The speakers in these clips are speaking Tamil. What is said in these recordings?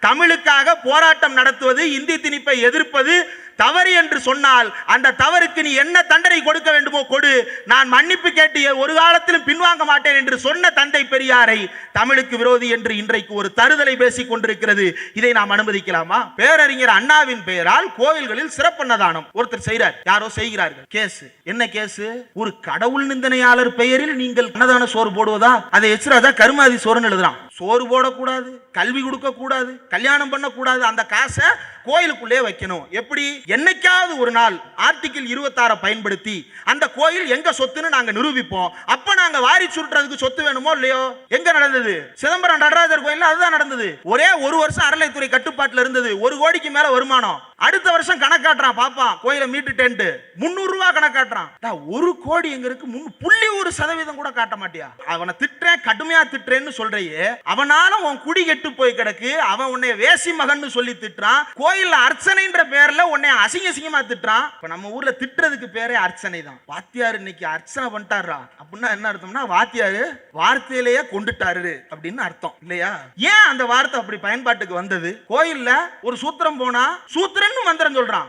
தமிழுக்காக போராட்டம் நடத்துவது, இந்தி திணிப்பை எதிர்ப்பது தவறு என்று சொன்னால் அந்த தவறுக்கு நீ என்ன தண்டனை கொடுக்க வேண்டுமோ கொடு, நான் மன்னிப்பு கேட்டு ஒரு காலத்திலும் பின்வாங்க மாட்டேன் என்று சொன்ன தந்தை பெரியாரை தமிழுக்கு விரோதி என்று இன்றைக்கு ஒரு தருதலை பேசிக் கொண்டிருக்கிறது. இதை நாம் அனுமதிக்கலாமா? பேரறிஞர் அண்ணாவின் பெயரால் கோவில்களில் சிறப்பன்னதானம் ஒருத்தர் செய்கிறார், யாரோ செய்கிறார்கள். கேஸ் என்ன கேஸ்? ஒரு கடவுள் நிந்தனையாளர் பெயரில் நீங்கள் அன்னதான சோறு போடுவதா? அதை எச்ராஜா கருமாதி சோறுன்னு எழுதுறான். சோறு போடக்கூடாது, கல்வி கொடுக்க கூடாது, கல்யாணம் பண்ண கூடாது, அந்த காசை கோயிலுக்குள்ளே வைக்கணும். எப்படி? என்னைக்காவது ஒரு நாள் ஆர்டிகிள் 26 பயன்படுத்தி அந்த கோயில் எங்க சொத்துன்னு நாங்க நிரூபிப்போம். அப்ப நாங்க வாரி சுருட்டுறதுக்கு சொத்து வேணுமோ இல்லையோ? எங்க நடந்தது? சிதம்பரம் நடராஜர் கோயில் அதுதான் நடந்தது. ஒரே ஒரு வருஷம் அறநிலைத்துறை கட்டுப்பாட்டில் இருந்தது. 1 கோடிக்கு மேல வருமானம். அடுத்த வருஷம் கணக்காட்டுறான், பாப்பான் கோயிலை மீட்டுட்டேன்ட்டு 300 ரூபாய் கணக்காட்டுறான். 1 கோடி எங்க இருக்கு? 0.1% கூட காட்ட மாட்டியா? அவனை திட்டுறேன், கடுமையா திட்டுறேன்னு சொல்றையே, அவனால உன் குடி கெட்டு போய் கிடக்கு. அவன் உன்னை வேசி மகன் சொல்லி திட்டுறான். கோயில்ல அர்ச்சனைன்ற பேர்ல உன்னை அசிங்க அசிங்கமா திட்டுறான். இப்ப நம்ம ஊர்ல திட்டுறதுக்கு பேரே அர்ச்சனை தான். வாத்தியார் இன்னைக்கு அர்ச்சனை பண்ணிட்டாரா அப்படின்னா என்ன அர்த்தம்னா, வாத்தியாரு வார்த்தையிலேயே கொண்டுட்டாரு அப்படின்னு அர்த்தம் இல்லையா? ஏன் அந்த வார்த்தை அப்படி பயன்பாட்டுக்கு வந்தது? கோயில்ல ஒரு சூத்திரம் போனா சூத்திரன்னு மந்திரம் சொல்றான்.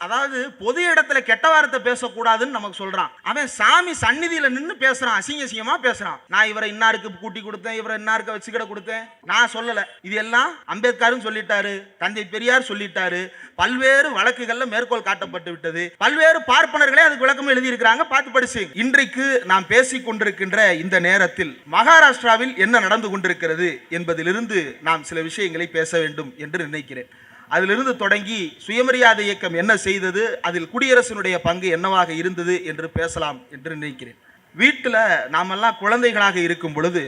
அதாவது பொது இடத்துல கெட்ட வார்த்தை பேசக்கூடாதுன்னு நமக்கு சொல்றான். அவன் சாமி சந்நிதியில நின்று பேசுறான், அசிங்க அசிங்கமா பேசுறான். நான் இவரை இன்னாருக்கு கூட்டி கொடுத்தேன், இவரை இன்னாருக்கு வச்சுக்கிட கொடுத்தேன், நான் சொல்லல. இது எல்லாம் அம்பேத்கரும் சொல்லிட்டாரு, தந்தை பெரியார் சொல்லிட்டாரு. பல்வேறு வழக்குகள்ல மேற்கோள் காட்டப்பட்டு விட்டது. பல்வேறு பார்ப்பனர்களே அதுக்கு விளக்கம் எழுதி இருக்கிறாங்க, பார்த்து படிச்சு. இன்றைக்கு நாம் பேசிக் கொண்டிருக்கின்ற இந்த நேரத்தில் மகாராஷ்டிராவில் என்ன நடந்து கொண்டிருக்கிறது என்பதிலிருந்து நாம் சில விஷயங்களை பேச வேண்டும் என்று நினைக்கிறேன். அதிலிருந்து தொடங்கி சுயமரியாதை இயக்கம் என்ன செய்தது, அதில் குடியரசினுடைய பங்கு என்னவாக இருந்தது என்று பேசலாம் என்று நினைக்கிறேன். வீட்டில் நாமெல்லாம் குழந்தைகளாக இருக்கும் பொழுது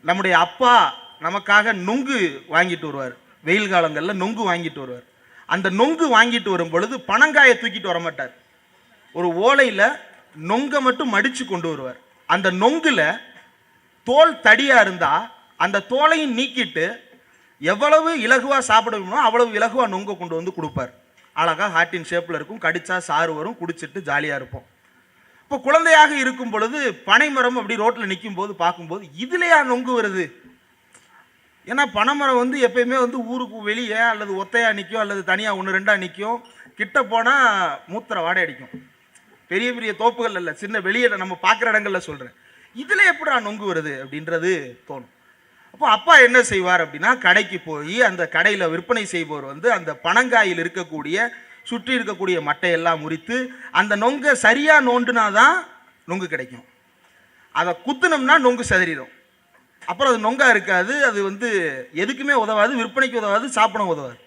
நம்முடைய அப்பா நமக்காக நொங்கு வாங்கிட்டு வருவார். வெயில் காலங்களில் நொங்கு வாங்கிட்டு வருவார். அந்த நொங்கு வாங்கிட்டு வரும் பொழுது பனங்காயை தூக்கிட்டு வர மாட்டார். ஒரு ஓலையில் நொங்கை மட்டும் மடித்து கொண்டு வருவார். அந்த நொங்குல தோல் தடியாக இருந்தால் அந்த தோலையும் நீக்கிட்டு எவ்வளவு இலகுவா சாப்பிடணுமோ அவ்வளவு இலகுவா நொங்க கொண்டு வந்து கொடுப்பார். அழகா ஹார்ட்டின் ஷேப்ல இருக்கும், கடிச்சா சாறு வரும், குடிச்சிட்டு ஜாலியா இருப்போம். இப்போ குழந்தையாக இருக்கும் பொழுது பனைமரம் அப்படி ரோட்ல நிற்கும் போது பார்க்கும்போது இதுலயா நொங்கு வருது? ஏன்னா பனைமரம் வந்து எப்பயுமே வந்து ஊருக்கு வெளியே அல்லது ஒத்தையா நிற்கும் அல்லது தனியா 1-2 நிற்கும். கிட்ட போனா மூத்திர வாடை அடிக்கும். பெரிய பெரிய தோப்புகள் அல்ல, சின்ன வெளியே நம்ம பார்க்குற இடங்கள்ல சொல்றேன். இதுல எப்படா நொங்கு வருது அப்படின்றது தோணும். அப்போ அப்பா என்ன செய்வார் அப்படின்னா, கடைக்கு போய் அந்த கடையில் விற்பனை செய்பவர் வந்து அந்த பனங்காயில் இருக்கக்கூடிய சுற்றி இருக்கக்கூடிய மட்டையெல்லாம் முறித்து அந்த நொங்கை சரியாக நோண்டுனாதான் நொங்கு கிடைக்கும். அதை குத்துனோம்னா நொங்கு சதறிடும். அப்புறம் அது நொங்கா இருக்காது, அது வந்து எதுக்குமே உதவாது, விற்பனைக்கு உதவாது, சாப்பிட உதவாது.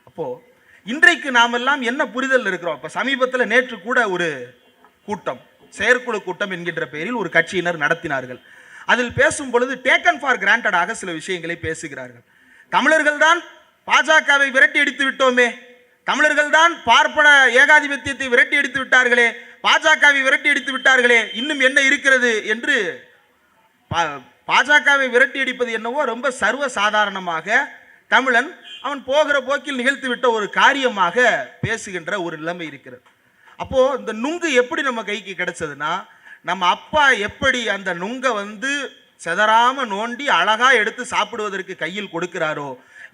அப்போது இன்றைக்கு நாமெல்லாம் என்ன புரிதல் இருக்கிறோம்? இப்போ சமீபத்தில் நேற்று கூட ஒரு கூட்டம், செயற்குழு கூட்டம் என்கின்ற பெயரில் ஒரு கட்சியினர் நடத்தினார்கள். அதில் பேசும் பொழுது டேக்கன் ஃபார் கிராண்டடாக சில விஷயங்களை பேசுகிறார்கள். தமிழர்கள் தான் பாஜகவை விரட்டி அடித்து விட்டோமே, தமிழர்கள் தான் பார்ப்பன ஏகாதிபத்தியத்தை விரட்டி அடித்து விட்டார்களே, பாஜகவை விரட்டி அடித்து விட்டார்களே, இன்னும் என்ன இருக்கிறது என்று பாஜகவை விரட்டி அடிப்பது என்னவோ ரொம்ப சர்வ சாதாரணமாக தமிழன் அவன் போகிற போக்கில் நிகழ்த்தி விட்ட ஒரு காரியமாக பேசுகின்ற ஒரு நிலைமை இருக்கிறது. அப்போ இந்த நுங்கு எப்படி நம்ம கைக்கு கிடைச்சதுன்னா, நம்ம அப்பா எப்படி அந்த நுங்கை வந்து செதறாம நோண்டி அழகா எடுத்து சாப்பிடுவதற்கு கையில் கொடுக்கிறாரோ,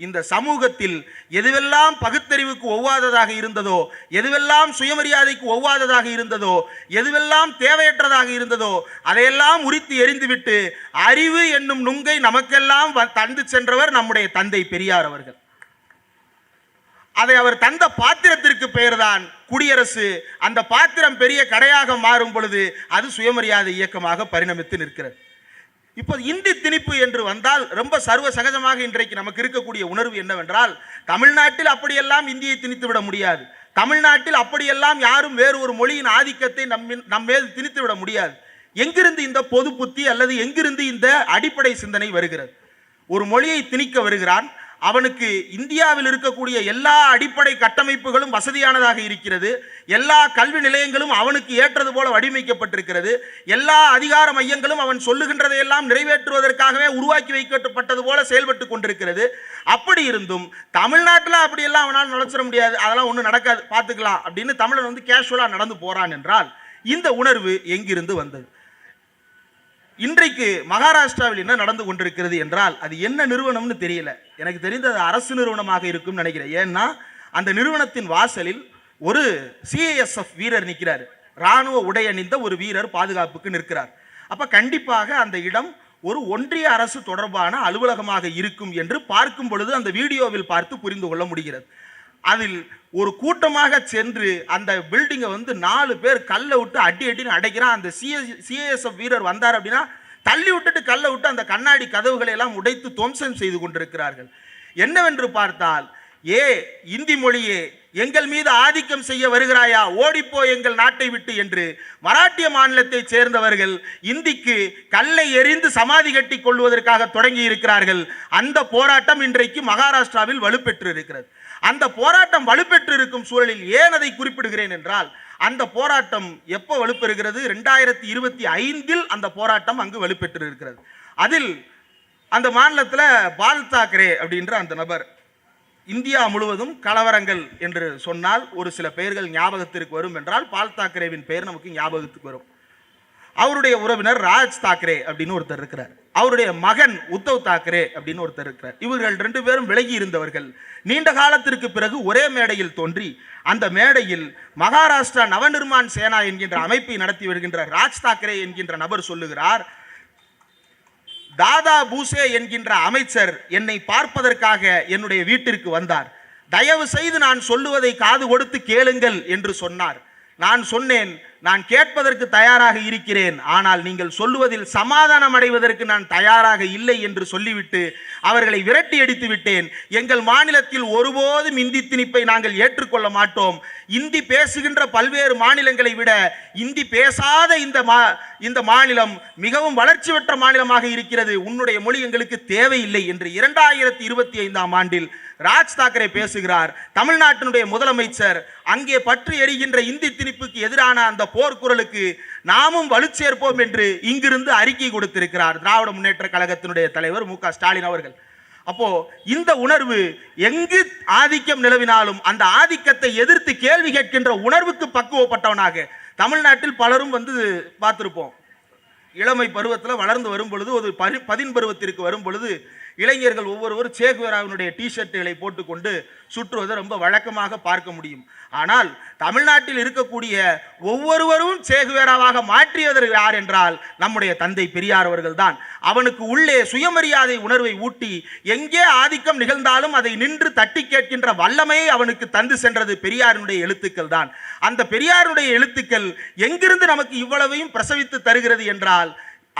இந்த சமூகத்தில் எதுவெல்லாம் பகுத்தறிவுக்கு ஒவ்வாததாக இருந்ததோ, எதுவெல்லாம் சுயமரியாதைக்கு ஒவ்வாததாக இருந்ததோ, எதுவெல்லாம் தேவையற்றதாக இருந்ததோ அதையெல்லாம் உரித்து எறிந்துவிட்டு அறிவு என்னும் நுங்கை நமக்கெல்லாம் தந்து சென்றவர் நம்முடைய தந்தை பெரியார் அவர்கள். அதை அவர் தந்த பாத்திரத்திற்கு பெயர்தான் குடியரசு. அந்த பாத்திரம் பெரிய கடையாக மாறும் பொழுது அது சுயமரியாதை இயக்கமாக பரிணமித்து நிற்கிறது. இப்போ இந்தி திணிப்பு என்று வந்தால் ரொம்ப சர்வ சகஜமாக இன்றைக்கு நமக்கு இருக்கக்கூடிய உணர்வு என்னவென்றால், தமிழ்நாட்டில் அப்படியெல்லாம் இந்தியை திணித்து விட முடியாது, தமிழ்நாட்டில் அப்படியெல்லாம் யாரும் வேறு ஒரு மொழியின் ஆதிக்கத்தை நம்மேல் திணித்து விட முடியாது. எங்கிருந்து இந்த பொது புத்தி அல்லது எங்கிருந்து இந்த அடிப்படை சிந்தனை வருகிறது? ஒரு மொழியை திணிக்க வருகிறான், அவனுக்கு இந்தியாவில் இருக்கக்கூடிய எல்லா அடிப்படை கட்டமைப்புகளும் வசதியானதாக இருக்கிறது, எல்லா கல்வி நிலையங்களும் அவனுக்கு ஏற்றது போல வடிவமைக்கப்பட்டிருக்கிறது, எல்லா அதிகார மையங்களும் அவன் சொல்லுகின்றதையெல்லாம் நிறைவேற்றுவதற்காகவே உருவாக்கி வைக்கப்பட்டது போல செயல்பட்டு கொண்டிருக்கிறது. அப்படி இருந்தும் தமிழ்நாட்டில் அப்படியெல்லாம் அவனால் நுழைச்சிட முடியாது, அதெல்லாம் ஒன்றும் நடக்காது, பார்த்துக்கலாம் அப்படின்னு தமிழன் வந்து கேஷுவலாக நடந்து போறான் என்றால் இந்த உணர்வு எங்கிருந்து வந்தது? இன்றைக்கு மகாராஷ்டிராவில் என்ன நடந்து கொண்டிருக்கிறது என்றால் அது என்ன நிறுவனம்னு தெரியல. எனக்கு தெரிந்த அது அரசு நிறுவனமாக இருக்கும் நினைக்கிறேன். ஏன்னா அந்த நிறுவனத்தின் வாசலில் ஒரு CISF வீரர் நிற்கிறார். ராணுவ உடை அணிந்த ஒரு வீரர் பாதுகாப்புக்கு நிற்கிறார். அப்ப கண்டிப்பாக அந்த இடம் ஒரு ஒன்றிய அரசு தொடர்பான அலுவலகமாக இருக்கும் என்று பார்க்கும் பொழுது அந்த வீடியோவில் பார்த்து புரிந்து கொள்ள முடிகிறது. அதில் ஒரு கூட்டமாக சென்று அந்த பில்டிங்கை 4 பேர் கல்லை விட்டு அடின்னு அடைக்கிறான். அந்த CISF வீரர் வந்தார் அப்படின்னா தள்ளி விட்டுட்டு கல்லை விட்டு அந்த கண்ணாடி கதவுகளை எல்லாம் உடைத்து துவம்சம் செய்து கொண்டிருக்கிறார்கள். என்னவென்று பார்த்தால், இந்தி மொழியே எங்கள் மீது ஆதிக்கம் செய்ய வருகிறாயா, ஓடிப்போ எங்கள் நாட்டை விட்டு என்று மராட்டிய மாநிலத்தை சேர்ந்தவர்கள் இந்திக்கு கல்லை எறிந்து சமாதி கட்டி கொள்வதற்காக தொடங்கி இருக்கிறார்கள். அந்த போராட்டம் இன்றைக்கு மகாராஷ்டிராவில் வலுப்பெற்று இருக்கிறது. அந்த போராட்டம் வலுப்பெற்று இருக்கும் சூழலில் ஏன் அதை குறிப்பிடுகிறேன் என்றால், அந்த போராட்டம் எப்போ வலுப்பெறுகிறது? 2025 அந்த போராட்டம் அங்கு வலுப்பெற்று இருக்கிறது. அதில் அந்த மாநிலத்தில் பால் தாக்கரே அப்படின்ற அந்த நபர், இந்தியா முழுவதும் கலவரங்கள் என்று சொன்னால் ஒரு சில பெயர்கள் ஞாபகத்திற்கு வரும் என்றால் பால் தாக்கரேவின் பெயர் நமக்கு ஞாபகத்துக்கு வரும். அவருடைய உறவினர் ராஜ் தாக்கரே அப்படின்னு ஒருத்தர் இருக்கிறார். அவருடைய மகன் உத்தவ் தாக்கரே அப்படின்னு ஒருத்தர் இருக்கிறார். இவர்கள் 2 பேரும் விலகி இருந்தவர்கள். நீண்ட காலத்திற்கு பிறகு ஒரே மேடையில் தோன்றி அந்த மேடையில் மகாராஷ்டிரா நவநிர்மாண் சேனா என்கின்ற அமைப்பை நடத்தி வருகின்ற ராஜ் தாக்கரே என்கின்ற நபர் சொல்லுகிறார், தாதா பூசே என்கின்ற அமைச்சர் என்னை பார்ப்பதற்காக என்னுடைய வீட்டிற்கு வந்தார். தயவு செய்து நான் சொல்லுவதை காது கொடுத்து கேளுங்கள் என்று சொன்னார். நான் சொன்னேன், நான் கேட்பதற்கு தயாராக இருக்கிறேன், ஆனால் நீங்கள் சொல்லுவதில் சமாதானம் அடைவதற்கு நான் தயாராக இல்லை என்று சொல்லிவிட்டு அவர்களை விரட்டி அடித்து விட்டேன். எங்கள் மாநிலத்தில் ஒருபோதும் இந்தி திணிப்பை நாங்கள் ஏற்றுக்கொள்ள மாட்டோம். இந்தி பேசுகின்ற பல்வேறு மாநிலங்களை விட இந்தி பேசாத இந்த மாநிலம் மிகவும் வளர்ச்சி பெற்ற மாநிலமாக இருக்கிறது. உன்னுடைய மொழி எங்களுக்கு தேவையில்லை என்று 2025 ஆண்டில் ராஜ் தாக்கரே பேசுகிறார். தமிழ்நாட்டினுடைய முதலமைச்சர் அங்கே பற்றி எரிகின்ற இந்தி திணிப்புக்கு எதிரான அந்த போர்க்குரலுக்கு நாமும் வலுச்சேர்ப்போம் என்று இங்கிருந்து அறிக்கை கொடுத்திருக்கிறார் திராவிட முன்னேற்ற கழகத்தினுடைய தலைவர் மு க ஸ்டாலின் அவர்கள். அப்போ இந்த உணர்வு எங்கு ஆதிக்கம் நிலவினாலும் அந்த ஆதிக்கத்தை எதிர்த்து கேள்வி கேட்கின்ற உணர்வுக்கு பக்குவப்பட்டவனாக தமிழ்நாட்டில் பலரும் பார்த்திருப்போம். இளமை பருவத்தில் வளர்ந்து வரும் பொழுது, ஒரு 10 பருவத்திற்கு வரும் பொழுது இளைஞர்கள் ஒவ்வொருவரும் சேகுவேராவினுடைய டிஷர்ட்டுகளை போட்டுக்கொண்டு சுற்றுவதை ரொம்ப வழக்கமாக பார்க்க முடியும். ஆனால் தமிழ்நாட்டில் இருக்கக்கூடிய ஒவ்வொருவரும் சேகுவேராவாக மாற்றியவர் யார் என்றால் நம்முடைய தந்தை பெரியார் அவர்கள் தான். அவனுக்கு உள்ளே சுயமரியாதை உணர்வை ஊட்டி எங்கே ஆதிக்கம் நிகழ்ந்தாலும் அதை நின்று தட்டி கேட்கின்ற வல்லமையை அவனுக்கு தந்து சென்றது பெரியாருடைய எழுத்துக்கள் தான். அந்த பெரியாருடைய எழுத்துக்கள் எங்கிருந்து நமக்கு இவ்வளவையும் பிரசவித்து தருகிறது என்றால்,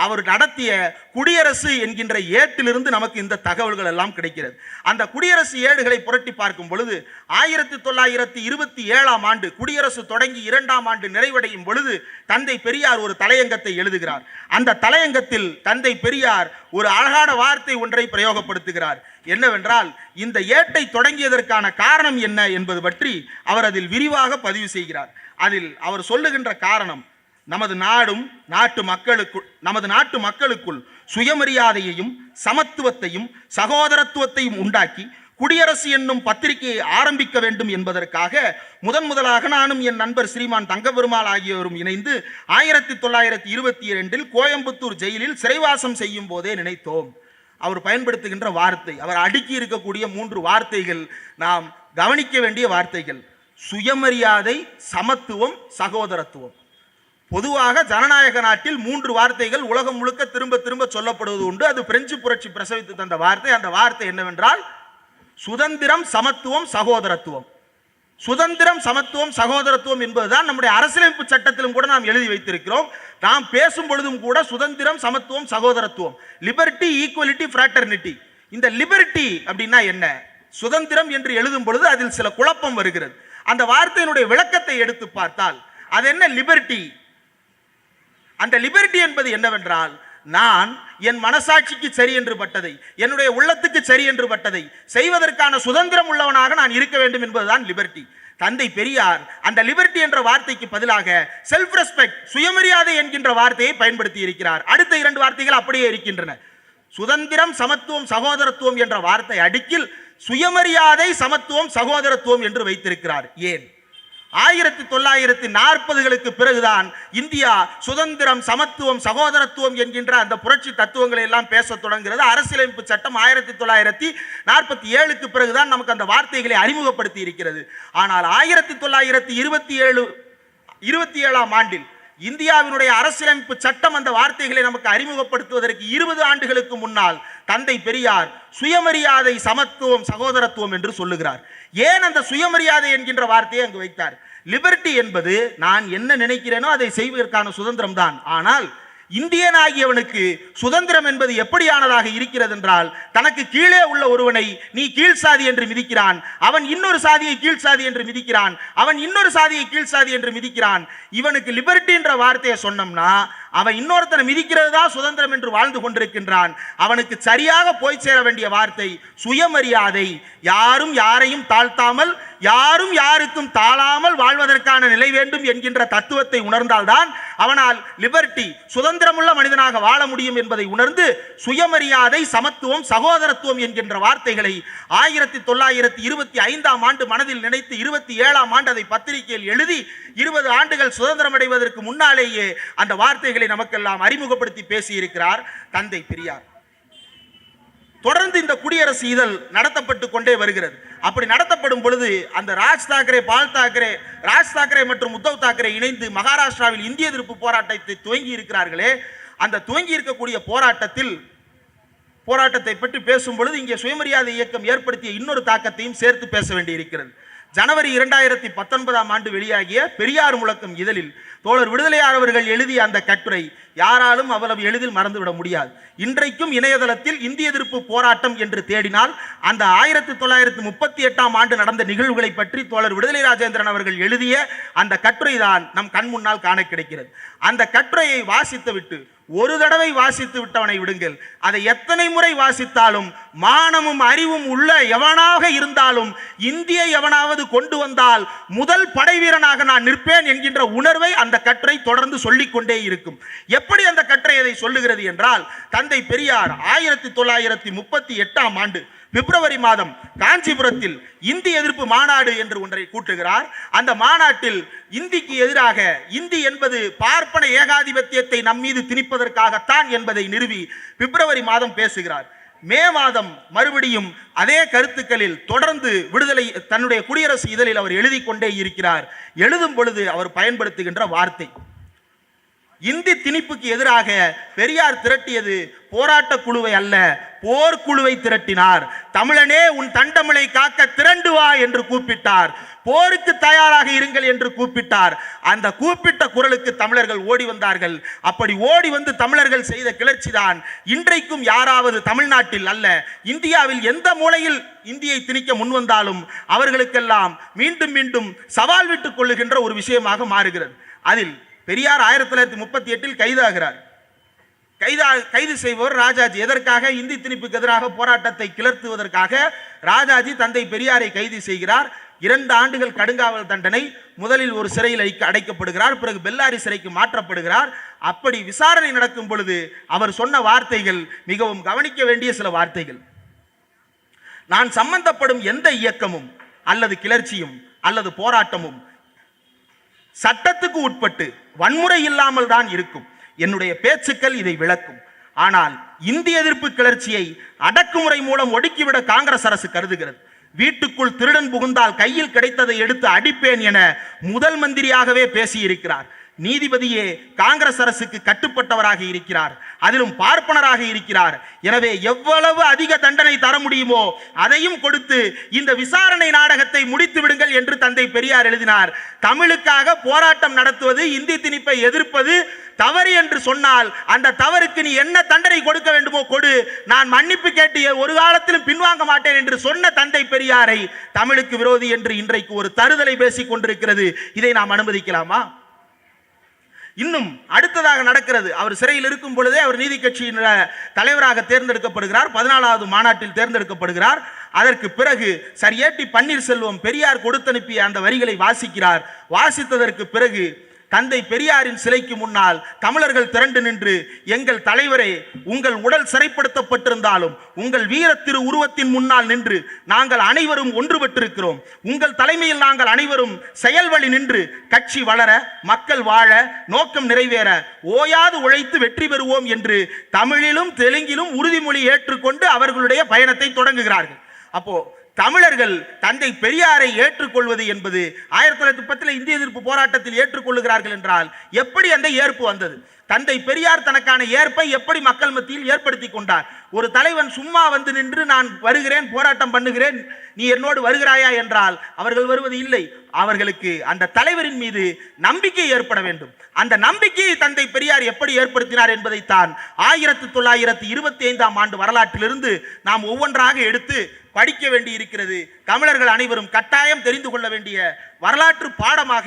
அவர் நடத்திய குடியரசு என்கின்ற ஏட்டிலிருந்து நமக்கு இந்த தகவல்கள் எல்லாம் கிடைக்கிறது. அந்த குடியரசு ஏடுகளை புரட்டி பார்க்கும் பொழுது 1927 ஆண்டு குடியரசு தொடங்கி 2ஆம் ஆண்டு நிறைவடையும் பொழுது தந்தை பெரியார் ஒரு தலையங்கத்தை எழுதுகிறார். அந்த தலையங்கத்தில் தந்தை பெரியார் ஒரு அழகான வார்த்தை ஒன்றை பிரயோகப்படுத்துகிறார். என்னவென்றால், இந்த ஏட்டை தொடங்கியதற்கான காரணம் என்ன என்பது பற்றி அவர் அதில் விரிவாக பதிவு செய்கிறார். அதில் அவர் சொல்லுகின்ற காரணம், நமது நாட்டு மக்களுக்குள் சுயமரியாதையையும் சமத்துவத்தையும் சகோதரத்துவத்தையும் உண்டாக்கி குடியரசு என்னும் பத்திரிகையை ஆரம்பிக்க வேண்டும் என்பதற்காக முதலாக நானும் என் நண்பர் ஸ்ரீமான் தங்கபெருமாள் ஆகியோரும் இணைந்து 1922 கோயம்புத்தூர் ஜெயிலில் சிறைவாசம் செய்யும் போதே நினைத்தோம். அவர் பயன்படுத்துகின்ற வார்த்தை, அவர் அடுக்கி இருக்கக்கூடிய 3 வார்த்தைகள் நாம் கவனிக்க வேண்டிய வார்த்தைகள்: சுயமரியாதை, சமத்துவம், சகோதரத்துவம். பொதுவாக ஜனநாயக நாட்டில் 3 வார்த்தைகள் உலகம் முழுக்க திரும்ப திரும்ப சொல்லப்படுவது உண்டு. அது பிரெஞ்சு புரட்சி பிரசவித்து தந்த வார்த்தை. அந்த வார்த்தை என்னவென்றால் சுதந்திரம், சமத்துவம், சகோதரத்துவம். சுதந்திரம், சமத்துவம், சகோதரத்துவம் என்பதுதான் நம்முடைய அரசியலமைப்பு சட்டத்திலும் கூட நாம் எழுதி வைத்திருக்கிறோம். நாம் பேசும் பொழுதும் கூட சுதந்திரம், சமத்துவம், சகோதரத்துவம், லிபர்ட்டி, ஈக்குவலிட்டி, ஃப்ராட்டர்னிட்டி. இந்த லிபர்ட்டி அப்படின்னா என்ன? சுதந்திரம் என்று எழுதும் பொழுது அதில் சில குழப்பம் வருகிறது. அந்த வார்த்தையினுடைய விளக்கத்தை எடுத்து பார்த்தால் அது என்ன லிபர்ட்டி? அந்த லிபர்ட்டி என்பது என்னவென்றால், நான் என் மனசாட்சிக்கு சரி என்று பட்டதை, என்னுடைய உள்ளத்துக்கு சரி என்று பட்டதை செய்வதற்கான சுதந்திரம் உள்ளவனாக நான் இருக்க வேண்டும் என்பதுதான் லிபர்ட்டி. தந்தை பெரியார் அந்த லிபர்ட்டி என்ற வார்த்தைக்கு பதிலாக செல்ஃப் ரெஸ்பெக்ட், சுயமரியாதை என்கின்ற வார்த்தையை பயன்படுத்தி இருக்கிறார். அடுத்த 2 வார்த்தைகள் அப்படியே இருக்கின்றன. சுதந்திரம், சமத்துவம், சகோதரத்துவம் என்ற வார்த்தை அடுக்கில் சுயமரியாதை, சமத்துவம், சகோதரத்துவம் என்று வைத்திருக்கிறார். ஏன்? 1940களுக்கு பிறகுதான் இந்தியா சுதந்திரம், சமத்துவம், சகோதரத்துவம் என்கின்ற அந்த புரட்சி தத்துவங்களை எல்லாம் பேச தொடங்குகிறது. அரசியலமைப்பு சட்டம் 1947க்கு பிறகுதான் நமக்கு அந்த வார்த்தைகளை அறிமுகப்படுத்தி இருக்கிறது. ஆனால் 1927ஆம் ஆண்டில் இந்தியாவினுடைய அரசியலமைப்பு சட்டம் அந்த வார்த்தைகளை நமக்கு அறிமுகப்படுத்துவதற்கு 20 ஆண்டுகளுக்கு முன்னால் தந்தை பெரியார் சுயமரியாதை, சமத்துவம், சகோதரத்துவம் என்று சொல்லுகிறார். ஏன் அந்த சுயமரியாதை என்கின்ற வார்த்தையை அங்கு வைத்தார்? லிபர்ட்டி என்பது நான் என்ன நினைக்கிறேனோ அதை செய்வதற்கான சுதந்திரம் தான். ஆனால் இந்தியன் ஆகியவனுக்கு சுதந்திரம் என்பது எப்படியானதாக இருக்கிறது என்றால், தனக்கு கீழே உள்ள ஒருவனை நீ கீழ் சாதி என்று மிதிக்கிறான், அவன் இன்னொரு சாதியை கீழ் சாதி என்று மிதிக்கிறான், அவன் இன்னொரு சாதியை கீழ் சாதி என்று மிதிக்கிறான். இவனுக்கு லிபர்ட்டி என்ற வார்த்தையை சொன்னோம்னா அவன் இன்னொருத்தனை மிதிக்கிறது தான் சுதந்திரம் என்று வாழ்ந்து கொண்டிருக்கின்றான். அவனுக்கு சரியாக போய் சேர வேண்டிய வார்த்தை சுயமரியாதை. யாரும் யாரையும் தாழ்த்தாமல், யாரும் யாருக்கும் தாழாமல் வாழ்வதற்கான நிலை வேண்டும் என்கின்ற தத்துவத்தை உணர்ந்தால்தான் அவனால் லிபர்ட்டி, சுதந்திரமுள்ள மனிதனாக வாழ முடியும் என்பதை உணர்ந்து சுயமரியாதை, சமத்துவம், சகோதரத்துவம் என்கின்ற வார்த்தைகளை 1925ஆம் ஆண்டு மனதில் நினைத்து 27ஆம் ஆண்டு அதை பத்திரிகையில் எழுதி 20 ஆண்டுகள் சுதந்திரம் அடைவதற்கு முன்னாலேயே அந்த வார்த்தைகளை நமக்கெல்லாம் அறிமுகப்படுத்தி பேசியிருக்கிறார் தந்தை பெரியார். தொடர்ந்து இந்த குடியரசு இதழ் நடத்தப்பட்டு கொண்டே வருகிறது. அப்படி நடத்தப்படும் பொழுது அந்த ராஜ் தாக்கரே, பால் தாக்கரே, ராஜ் தாக்கரே மற்றும் உத்தவ் தாக்கரே இணைந்து மகாராஷ்டிராவில் இந்திய எதிர்ப்பு போராட்டத்தை துவங்கி இருக்கிறார்களே, அந்த துவங்கி இருக்கக்கூடிய போராட்டத்தை பற்றி பேசும் பொழுது இங்கே சுயமரியாதை இயக்கம் ஏற்படுத்திய இன்னொரு தாக்கத்தையும் சேர்த்து பேச வேண்டியிருக்கிறது. ஜனவரி 2019ஆம் ஆண்டு வெளியாகிய பெரியார் முழக்கம் இதழில் தோழர் விடுதலையார் அவர்கள் எழுதிய அந்த கட்டுரை யாராலும் அவ்வளவு எளிதில் மறந்துவிட முடியாது. இன்றைக்கும் இணையதளத்தில் இந்திய எதிர்ப்பு போராட்டம் என்று தேடினால் அந்த 1938ஆம் ஆண்டு நடந்த நிகழ்வுகளை பற்றி தோழர் விடுதலை ராஜேந்திரன் அவர்கள் எழுதிய அந்த கட்டுரை தான் நம் கண் முன்னால் காண கிடைக்கிறது. அந்த கட்டுரையை வாசித்துவிட்டு, ஒரு தடவை வாசித்து விட்டவனை விடுங்கள், அதை எத்தனை முறை வாசித்தாலும் மானமும் அறிவும் உள்ள எவனாக இருந்தாலும் இந்திய எவனாவது கொண்டு வந்தால் முதல் படை வீரனாக நான் நிற்பேன் என்கின்ற உணர்வை அந்த கட்டுரை தொடர்ந்து சொல்லிக் கொண்டே இருக்கும். எப்படி அந்த கட்டுரை அதை சொல்லுகிறது என்றால், தந்தை பெரியார் 1938ஆம் ஆண்டு பிப்ரவரி மாதம் காஞ்சிபுரத்தில் இந்தி எதிர்ப்பு மாநாடு என்று ஒன்றை கூட்டுகிறார். அந்த மாநாட்டில் இந்திக்கு எதிராக, இந்தி என்பது பார்ப்பன ஏகாதிபத்தியத்தை நம்மீது திணிப்பதற்காகத்தான் என்பதை நிறுவி பிப்ரவரி மாதம் பேசுகிறார். மே மாதம் மறுபடியும் அதே கருத்துக்களில் தொடர்ந்து விடுதலை தன்னுடைய குடியரசு இதழில் அவர் எழுதி கொண்டே இருக்கிறார். எழுதும் பொழுது அவர் பயன்படுத்துகின்ற வார்த்தை, இந்தி திணிப்புக்கு எதிராக பெரியார் திரட்டியது போராட்ட குழுவை அல்ல, போர்க்குழுவை திரட்டினார். தமிழனே உன் தண்டமிழை காக்க திரண்டு வா என்று கூப்பிட்டார். போருக்கு தயாராக இருங்கள் என்று கூப்பிட்டார். அந்த கூப்பிட்ட குரலுக்கு தமிழர்கள் ஓடி வந்தார்கள். அப்படி ஓடி வந்து தமிழர்கள் செய்த கிளர்ச்சி தான் இன்றைக்கும் யாராவது தமிழ்நாட்டில் அல்ல, இந்தியாவில் எந்த மூலையில் இந்தியை திணிக்க முன்வந்தாலும் அவர்களுக்கெல்லாம் மீண்டும் மீண்டும் சவால் விட்டுக் கொள்ளுகின்ற ஒரு விஷயமாக மாறுகிறது. அதில் பெரியார் 1938இல் கைதாகிறார். கைது செய்பவர் ராஜாஜி. எதற்காக? இந்தி திணிப்புக்கு எதிராக போராட்டத்தை கிளர்த்துவதற்காக ராஜாஜி தந்தை பெரியாரை கைது செய்கிறார். 2 ஆண்டுகள் கடுங்காவல் தண்டனை. முதலில் ஒரு சிறையில் அடைக்கப்படுகிறார், பிறகு பெல்லாரி சிறைக்கு மாற்றப்படுகிறார். அப்படி விசாரணை நடக்கும் பொழுது அவர் சொன்ன வார்த்தைகள் மிகவும் கவனிக்க வேண்டிய சில வார்த்தைகள். நான் சம்பந்தப்படும் எந்த இயக்கமும் அல்லது கிளர்ச்சியும் அல்லது போராட்டமும் சட்டத்துக்கு உட்பட்டு வன்முறை இல்லாமல் தான் இருக்கும். என்னுடைய பேச்சுக்கள் இதை விளக்கும். ஆனால் இந்திய எதிர்ப்பு கிளர்ச்சியை அடக்குமுறை மூலம் ஒடுக்கிவிட காங்கிரஸ் அரசு கருதுகிறது. வீட்டுக்குள் திருடன் புகுந்தால் கையில் கிடைத்ததை எடுத்து அடிப்பேன் என முதல் மந்திரியாகவே பேசியிருக்கிறார். நீதிபதியே காங்கிரஸ் அரசுக்கு கட்டுப்பட்டவராக இருக்கிறார், அதிலும் பார்ப்பனராக இருக்கிறார். எனவே எவ்வளவு அதிக தண்டனை தர முடியுமோ அதையும் கொடுத்து இந்த விசாரணை நாடகத்தை முடித்து விடுங்கள் என்று தந்தை பெரியார் எழுதினார். தமிழுக்காக போராட்டம் நடத்துவது, இந்தி திணிப்பை எதிர்ப்பது தவறு என்று சொன்னால் அந்த தவறுக்கு நீ என்ன தண்டனை கொடுக்க வேண்டுமோ கொடு, நான் மன்னிப்பு கேட்டு ஒரு காலத்திலும் பின்வாங்க மாட்டேன் என்று சொன்ன தந்தை பெரியாரை தமிழுக்கு விரோதி என்று இன்றைக்கு ஒரு தருதலை பேசிக் கொண்டிருக்கிறது. இதை நாம் அனுமதிக்கலாமா? இன்னும் அடுத்ததாக நடக்கிறது. அவர் சிறையில் இருக்கும் பொழுதே அவர் நீதி கட்சியின் தலைவராக தேர்ந்தெடுக்கப்படுகிறார். 14வது மாநாட்டில் தேர்ந்தெடுக்கப்படுகிறார். அதற்கு பிறகு சர் ஏ டி பன்னீர்செல்வம் பெரியார் கொடுத்தனுப்பிய அந்த வரிகளை வாசிக்கிறார். வாசித்ததற்கு பிறகு தந்தை பெரியாரின் சிலைக்கு முன்னால் தமிழர்கள் திரண்டு நின்று, எங்கள் தலைவரே, உங்கள் உடல் சிறைப்படுத்தப்பட்டிருந்தாலும் உங்கள் வீர திரு உருவத்தின் முன்னால் நின்று நாங்கள் அனைவரும் ஒன்றுபட்டிருக்கிறோம். உங்கள் தலைமையில் நாங்கள் அனைவரும் செயல்வழி நின்று கட்சி வளர, மக்கள் வாழ, நோக்கம் நிறைவேற ஓயாது உழைத்து வெற்றி பெறுவோம் என்று தமிழிலும் தெலுங்கிலும் உறுதிமொழி ஏற்றுக்கொண்டு அவர்களுடைய பயணத்தை தொடங்குகிறார்கள். அப்போ தமிழர்கள் தந்தை பெரியாரை ஏற்றுக்கொள்வது என்பது 1910 இந்திய எதிர்ப்பு போராட்டத்தில் ஏற்றுக்கொள்ளுகிறார்கள் என்றால் எப்படி அந்த ஏற்பு வந்தது? தந்தை பெரியார் தனக்கான ஏற்பை எப்படி மக்கள் மத்தியில் ஏற்படுத்தி கொண்டார்? ஒரு தலைவன் சும்மா வந்து நின்று நான் வருகிறேன், போராட்டம் பண்ணுகிறேன், நீ என்னோடு வருகிறாயா என்றால் அவர்கள் வருவது இல்லை. அவர்களுக்கு அந்த தலைவரின் மீது நம்பிக்கை ஏற்பட வேண்டும். அந்த நம்பிக்கையை தந்தை பெரியார் எப்படி ஏற்படுத்தினார் என்பதைத்தான் 1925 ஆண்டு வரலாற்றிலிருந்து நாம் ஒவ்வொன்றாக எடுத்து படிக்க வேண்டி இருக்கிறது. தமிழர்கள் அனைவரும் கட்டாயம் தெரிந்து கொள்ள வேண்டிய வரலாற்று பாடமாக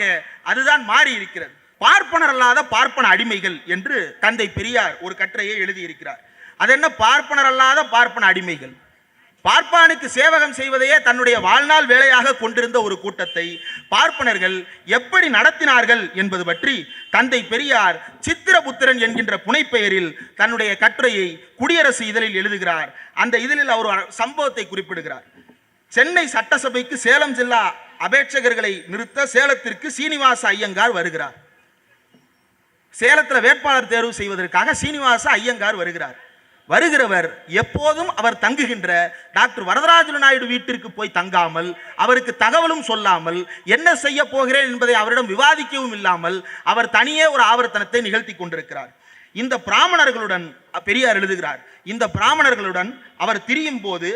அதுதான் மாறி இருக்கிறது. பார்ப்பனர் அல்லாத பார்ப்பன அடிமைகள் என்று தந்தை பெரியார் ஒரு கட்டுரையை எழுதியிருக்கிறார். அது என்ன பார்ப்பனர் அல்லாத பார்ப்பன அடிமைகள்? பார்ப்பானுக்கு சேவகம் செய்வதையே தன்னுடைய வாழ்நாள் வேலையாக கொண்டிருந்த ஒரு கூட்டத்தை பார்ப்பனர்கள் எப்படி நடத்தினார்கள் என்பது பற்றி தந்தை பெரியார் சித்திரபுத்திரன் என்கின்ற புனைப்பெயரில் தன்னுடைய கட்டுரையை குடியரசு இதழில் எழுதுகிறார். அந்த இதழில் அவர் ஒரு சம்பவத்தை குறிப்பிடுகிறார். சென்னை சட்டசபைக்கு சேலம் ஜில்லா அபேட்சகர்களை நிறுத்த சேலத்திற்கு சீனிவாச ஐயங்கார் வருகிறார். சேலத்தில் வேட்பாளர் தேர்வு செய்வதற்காக சீனிவாச ஐயங்கார் வருகிறார். வருகிறவர் எப்போதும் அவர் தங்குகின்ற டாக்டர் வரதராஜலு நாயுடு வீட்டிற்கு போய் தங்காமல், அவருக்கு தகவலும் சொல்லாமல், என்ன செய்ய போகிறேன் என்பதை அவரிடம் விவாதிக்கவும் இல்லாமல் அவர் தனியே ஒரு ஆவர்த்தனத்தை நிகழ்த்தி கொண்டிருக்கிறார். இந்த பிராமணர்களுடன் பெரியார் எழுதுகிறார், இந்த பிராமணர்களுடன் அவர் திரியும் போது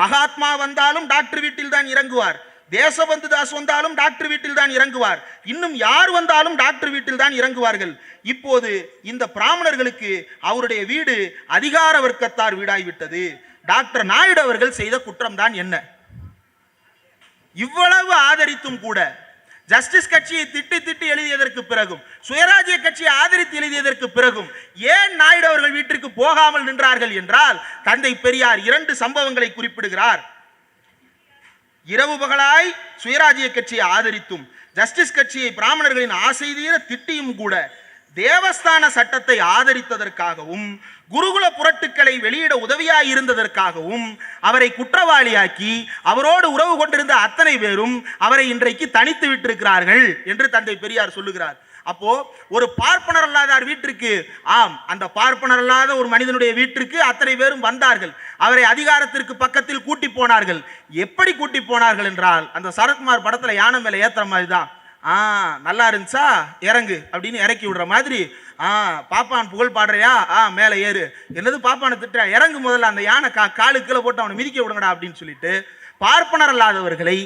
மகாத்மா வந்தாலும் டாக்டர் வீட்டில் தான் இறங்குவார், தேசபந்து தாஸ் வந்தாலும் டாக்டர் வீட்டில் தான் இறங்குவார், இன்னும் யார் வந்தாலும் டாக்டர் வீட்டில் தான் இறங்குவார்கள். இப்போது இந்த பிராமணர்களுக்கு அவருடைய வீடு அதிகார வர்க்கத்தார் வீடாகிவிட்டது. டாக்டர் நாயுடு அவர்கள் செய்த குற்றம் தான் என்ன? இவ்வளவு ஆதரித்தும் கூட, ஜஸ்டிஸ் கட்சியை திட்டி திட்டி எழுதியதற்கு பிறகும், சுயராஜ்ய கட்சியை ஆதரித்து எழுதியதற்கு பிறகும் ஏன் நாயுடு அவர்கள் வீட்டிற்கு போகாமல் நின்றார்கள் என்றால் தந்தை பெரியார் 2 சம்பவங்களை குறிப்பிடுகிறார். இரவு பகலாய் சுயராஜ்ய கட்சியை ஆதரித்தும் ஜஸ்டிஸ் கட்சியை பிராமணர்களின் ஆசை தீர திட்டியும் கூட தேவஸ்தான சட்டத்தை ஆதரித்ததற்காகவும் குருகுல புரட்டுக்களை வெளியிட உதவியாய் இருந்ததற்காகவும் அவரை குற்றவாளியாக்கி அவரோடு உறவு கொண்டிருந்த அத்தனை பேரும் அவரை இன்றைக்கு தனித்து விட்டிருக்கிறார்கள் என்று தந்தை பெரியார் சொல்லுகிறார். அப்போ ஒரு பார்ப்பனர் அல்லாதார் வீட்டிற்கு, ஆம், அந்த பார்ப்பனர் அல்லாத ஒரு மனிதனுடைய வீட்டிற்கு அத்தனை பேரும் வந்தார்கள். அவரை அதிகாரத்திற்கு பக்கத்தில் கூட்டி போனார்கள். எப்படி கூட்டி போனார்கள் என்றால், அந்த சரத்குமார் படத்துல யானை மேல ஏத்துற மாதிரி தான், நல்லா இருந்துச்சா இறங்கு அப்படின்னு இறக்கி விடுற மாதிரி, பாப்பான் புகழ் பாடுறியா, மேலே ஏறு, என்னது பாப்பானை திட்டுறா, இறங்கு முதல்ல, அந்த யானை காலு கீழே போட்டு அவனை மிதிக்க விடுங்கடா அப்படின்னு சொல்லிட்டு பார்ப்பனர் அல்லாதவர்களை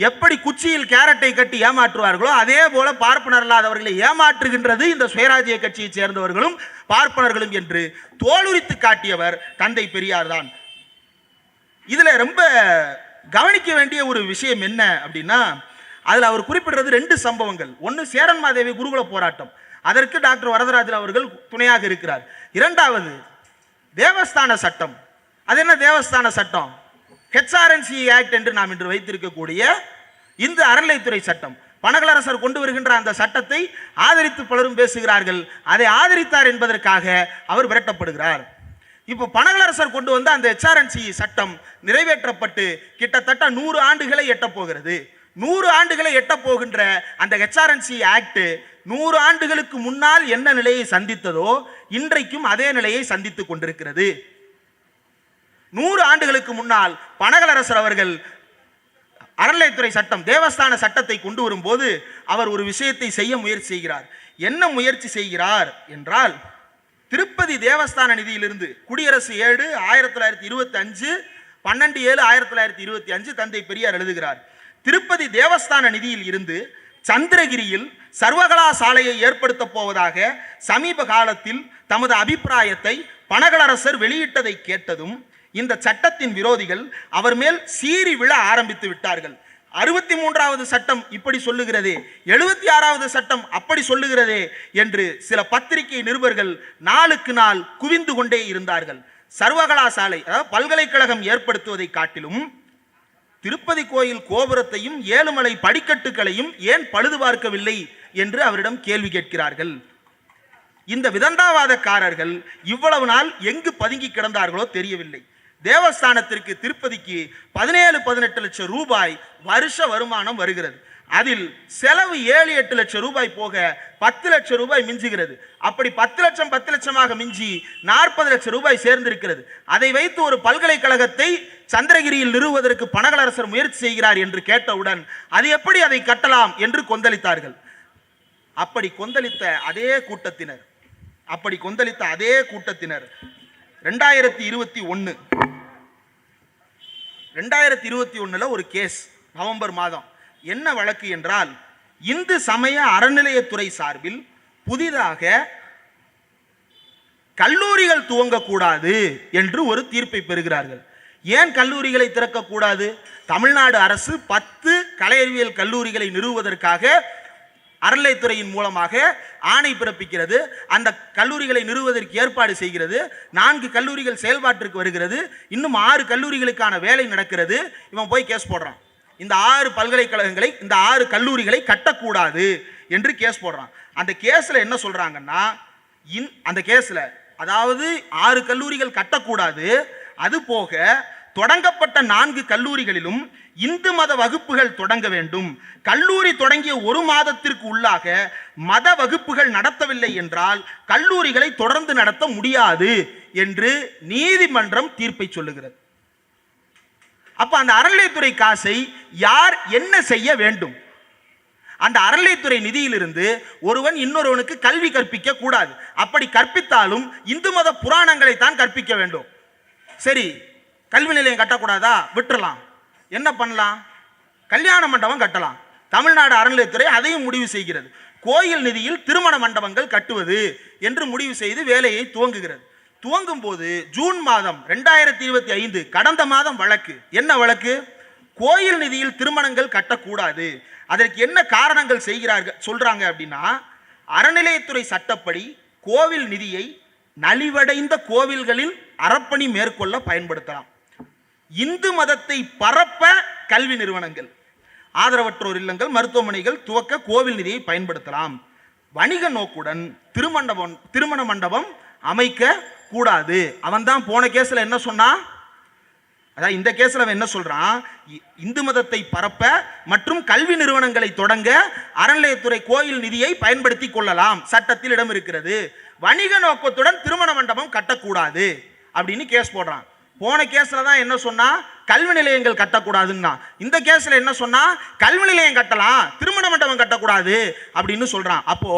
எப்படி குச்சியில் கேரட்டை கட்டி ஏமாற்றுவார்களோ அதே போல பார்ப்பனர் அல்லாதவர்களை ஏமாற்றுகின்றது இந்த சுயராஜ்ய கட்சியை சேர்ந்தவர்களும் பார்ப்பனர்களும் என்று தோலுரித்து காட்டியவர் தந்தை பெரியார் தான். இதுல ரொம்ப கவனிக்க வேண்டிய ஒரு விஷயம் என்ன அப்படின்னா, அதில் அவர் குறிப்பிடுறது 2 சம்பவங்கள். ஒன்று சேரன்மாதேவி குருகுல போராட்டம், அதற்கு டாக்டர் வரதராஜன் அவர்கள் துணையாக இருக்கிறார். 2வது தேவஸ்தான சட்டம். அது என்ன தேவஸ்தான சட்டம்? HRNC ஆக்ட் என்று நாம் இன்று வைத்திருக்கக்கூடிய இந்த அறநிலைத்துறை சட்டம். பனகலரசர் கொண்டு வருகின்ற அந்த சட்டத்தை ஆதரித்து பலரும் பேசுகிறார்கள். அதை ஆதரித்தார் என்பதற்காக அவர் விரட்டப்படுகிறார். இப்போ பனகலரசர் கொண்டு வந்த அந்த HRNC சட்டம் நிறைவேற்றப்பட்டு கிட்டத்தட்ட 100 ஆண்டுகளை எட்டப் போகிறது. 100 ஆண்டுகளை எட்டப் போகின்ற அந்த HRNC ஆக்ட் 100 ஆண்டுகளுக்கு முன்னால் என்ன நிலையை சந்தித்ததோ இன்றைக்கும் அதே நிலையை சந்தித்துக் கொண்டிருக்கிறது. 100 ஆண்டுகளுக்கு முன்னால் பனகலரசர் அவர்கள் அறநிலைத்துறை சட்டம், தேவஸ்தான சட்டத்தை கொண்டு வரும்போது அவர் ஒரு விஷயத்தை செய்ய முயற்சி செய்கிறார். என்ன முயற்சி செய்கிறார் என்றால், திருப்பதி தேவஸ்தான நிதியிலிருந்து குடியரசு ஏடு 1925 12/7/1925 தந்தை பெரியார் எழுதுகிறார். திருப்பதி தேவஸ்தான நிதியில் இருந்து சந்திரகிரியில் சர்வகலாசாலையை ஏற்படுத்த போவதாக சமீப காலத்தில் தமது அபிப்பிராயத்தை பனகலரசர் வெளியிட்டதை கேட்டதும் இந்த சட்டத்தின் விரோதிகள் அவர் மேல் சீறி விழ ஆரம்பித்து விட்டார்கள். 63வது சட்டம் இப்படி சொல்லுகிறதே, 76வது சட்டம் அப்படி சொல்லுகிறதே என்று சில பத்திரிகை நிருபர்கள் நாளுக்கு நாள் குவிந்து கொண்டே இருந்தார்கள். சர்வகலாசாலை, அதாவது பல்கலைக்கழகம் ஏற்படுத்துவதை காட்டிலும் திருப்பதி கோயில் கோபுரத்தையும் 7 மலை படிக்கட்டுகளையும் ஏன் பழுது பார்க்கவில்லை என்று அவரிடம் கேள்வி கேட்கிறார்கள். இந்த விதண்டாவாதக்காரர்கள் இவ்வளவு நாள் எங்கு பதுங்கி கிடந்தார்களோ தெரியவில்லை. தேவஸ்தானத்திற்கு திருப்பதிக்கு 17-18 லட்சம் ரூபாய் வருஷ வருமானம் வருகிறது. அதில் செலவு 7-8 லட்சம் ரூபாய் போக 10 லட்சம் ரூபாய் மிஞ்சுகிறது. அப்படி 10 லட்சம் 10 லட்சமாக மிஞ்சி 40 லட்சம் ரூபாய் சேர்ந்திருக்கிறது. அதை வைத்து ஒரு பல்கலைக்கழகத்தை சந்திரகிரியில் நிறுவுவதற்கு பனகலரசர் முயற்சி செய்கிறார் என்று கேட்டவுடன் அது எப்படி அதை கட்டலாம் என்று கொந்தளித்தார்கள். அப்படி கொந்தளித்த அதே கூட்டத்தினர் 2021 ஒரு கேஸ் நவம்பர் மாதம். என்ன வழக்கு என்றால், இந்து சமய அறநிலையத்துறை சார்பில் புதிதாக கல்லூரிகள் துவங்கக்கூடாது என்று ஒரு தீர்ப்பை பெறுகிறார்கள். ஏன் கல்லூரிகளை திறக்கக்கூடாது? தமிழ்நாடு அரசு 10 கலை அறிவியல் கல்லூரிகளை நிறுவுவதற்காக அறநிலையத்துறையின் மூலமாக ஆணை பிறப்பிக்கிறது. அந்த கல்லூரிகளை நிறுவுவதற்கு ஏற்பாடு செய்கிறது. 4 கல்லூரிகள் செயல்பாட்டிற்கு வருகிறது. இன்னும் 6 கல்லூரிகளுக்கான வேலை நடக்கிறது. இவன் போய் கேஸ் போடுறான். இந்த 6 பல்கலைக்கழகங்களை, இந்த 6 கல்லூரிகளை கட்டக்கூடாது என்று கேஸ் போடுறான். அந்த கேஸ்ல என்ன சொல்றாங்கன்னா, அந்த கேஸ்ல அதாவது 6 கல்லூரிகள் கட்டக்கூடாது, அது போக தொடங்கப்பட்ட 4 கல்லூரிகளிலும் இந்து மத வகுப்புகள் தொடங்க வேண்டும். கல்லூரி தொடங்கிய 1 மாதத்திற்கு உள்ளாக மத வகுப்புகள் நடத்தவில்லை என்றால் கல்லூரிகளை தொடர்ந்து நடத்த முடியாது என்று நீதிமன்றம் தீர்ப்பை சொல்லுகிறது. அப்ப அந்த அறநிலையத்துறை காசை யார் என்ன செய்ய வேண்டும்? அந்த அறநிலையத்துறை நிதியிலிருந்து ஒருவன் இன்னொருவனுக்கு கல்வி கற்பிக்க கூடாது. அப்படி கற்பித்தாலும் இந்து மத புராணங்களை தான் கற்பிக்க வேண்டும். சரி, கல்வி நிலையம் கட்டக்கூடாதா? விட்டுறலாம். என்ன பண்ணலாம்? கல்யாண மண்டபம் கட்டலாம். தமிழ்நாடு அறநிலையத்துறை அதையும் முடிவு செய்கிறது. கோயில் நிதியில் திருமண மண்டபங்கள் கட்டுவது என்று முடிவு செய்து வேலையை துவங்குகிறது. துவங்கும் போது ஜூன் மாதம் 2025 கடந்த மாதம் வழக்கு. என்ன வழக்கு? கோயில் நிதியில் திருமணங்கள் கட்டக்கூடாது. அதற்கு என்ன காரணங்கள் சொல்றாங்க அப்படின்னா, அறநிலையத்துறை சட்டப்படி கோவில் நிதியை நலிவடைந்த கோவில்களில் அறப்பணி மேற்கொள்ள பயன்படுத்தலாம். இந்து மதத்தை பரப்ப கல்வி நிறுவனங்கள், ஆதரவற்றோர் இல்லங்கள், மருத்துவமனைகள் துவக்க கோவில் நிதியை பயன்படுத்தலாம். வணிக நோக்குடன் திருமண மண்டபம் அமைக்க கூடாது. அவன் தான் போன கேஸ்ல என்ன சொன்னா, அதான் இந்த கேஸ்ல அவன் என்ன சொல்றான், இந்து மதத்தை பரப்ப மற்றும் கல்வி நிறுவனங்களை தொடங்க அறநிலையத்துறை கோயில் நிதியை பயன்படுத்தி கொள்ளலாம், சட்டத்தில் இடம் இருக்கிறது. வணிக நோக்கத்துடன் திருமண மண்டபம் கட்டக்கூடாது அப்படின்னு கேஸ் போடுறான். போன கேஸ்ல தான் என்ன சொன்னா, கல்வி நிலையங்கள் கட்டக்கூடாதுன்னா. இந்த கேஸ்ல என்ன சொன்னா, கல்வி நிலையம் கட்டலாம், திருமண மண்டபம் கட்டக்கூடாது அப்படின்னு சொல்றான். அப்போ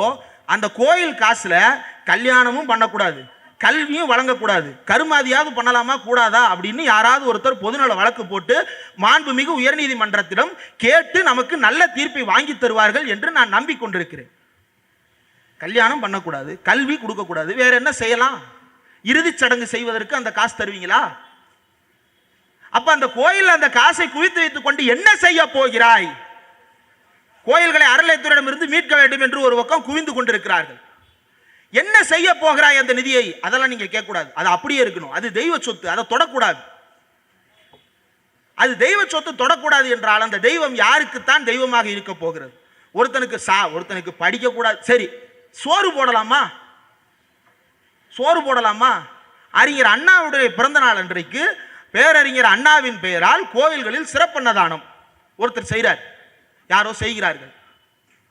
அந்த கோயில் காசுல கல்யாணமும் பண்ணக்கூடாது, கல்வியும் வழங்கக்கூடாது, கருமாதியாவது பண்ணலாமா கூடாதா அப்படின்னு யாராவது ஒருத்தர் பொதுநல வழக்கு போட்டு மாண்புமிகு உயர்நீதிமன்றத்திடம் கேட்டு நமக்கு நல்ல தீர்ப்பை வாங்கி தருவார்கள் என்று நான் நம்பிக்கொண்டிருக்கிறேன். கல்யாணம் பண்ணக்கூடாது, கல்வி கொடுக்கக்கூடாது, வேற என்ன செய்யலாம்? இறுதிச் சடங்கு செய்வதற்கு அந்த காசு தருவீங்களா? அப்ப அந்த கோயில் அந்த காசை குவித்து வைத்துக் கொண்டு என்ன செய்ய போகிறாய்? கோயில்களை அறநிலையத்துறையிடம் இருந்து மீட்க வேண்டும் என்று ஒரு பக்கம் குவிந்து கொண்டிருக்கிறார்கள். என்ன செய்ய போகிறாய் அந்த நிதியை? அதெல்லாம் நீங்க கேட்க கூடாது. அது அப்படியே இருக்கணும். அது தெய்வ சொத்து, அதை தொடக்கூடாது. அது தெய்வ சொத்து, தொடக்கூடாது என்றால் அந்த தெய்வம் யாருக்குத்தான் தெய்வமாக இருக்க போகிறது? ஒருத்தனுக்கு படிக்க கூடாது. சரி, சோறு போடலாமா? சோறு போடலாமா? அறிஞர் அண்ணாவுடைய பிறந்த நாள் அன்றைக்கு பேரறிஞர் அண்ணாவின் பெயரால் கோவில்களில் சிறப்பன்னதானம் ஒருத்தர் செய்கிறார், யாரோ செய்கிறார்கள்,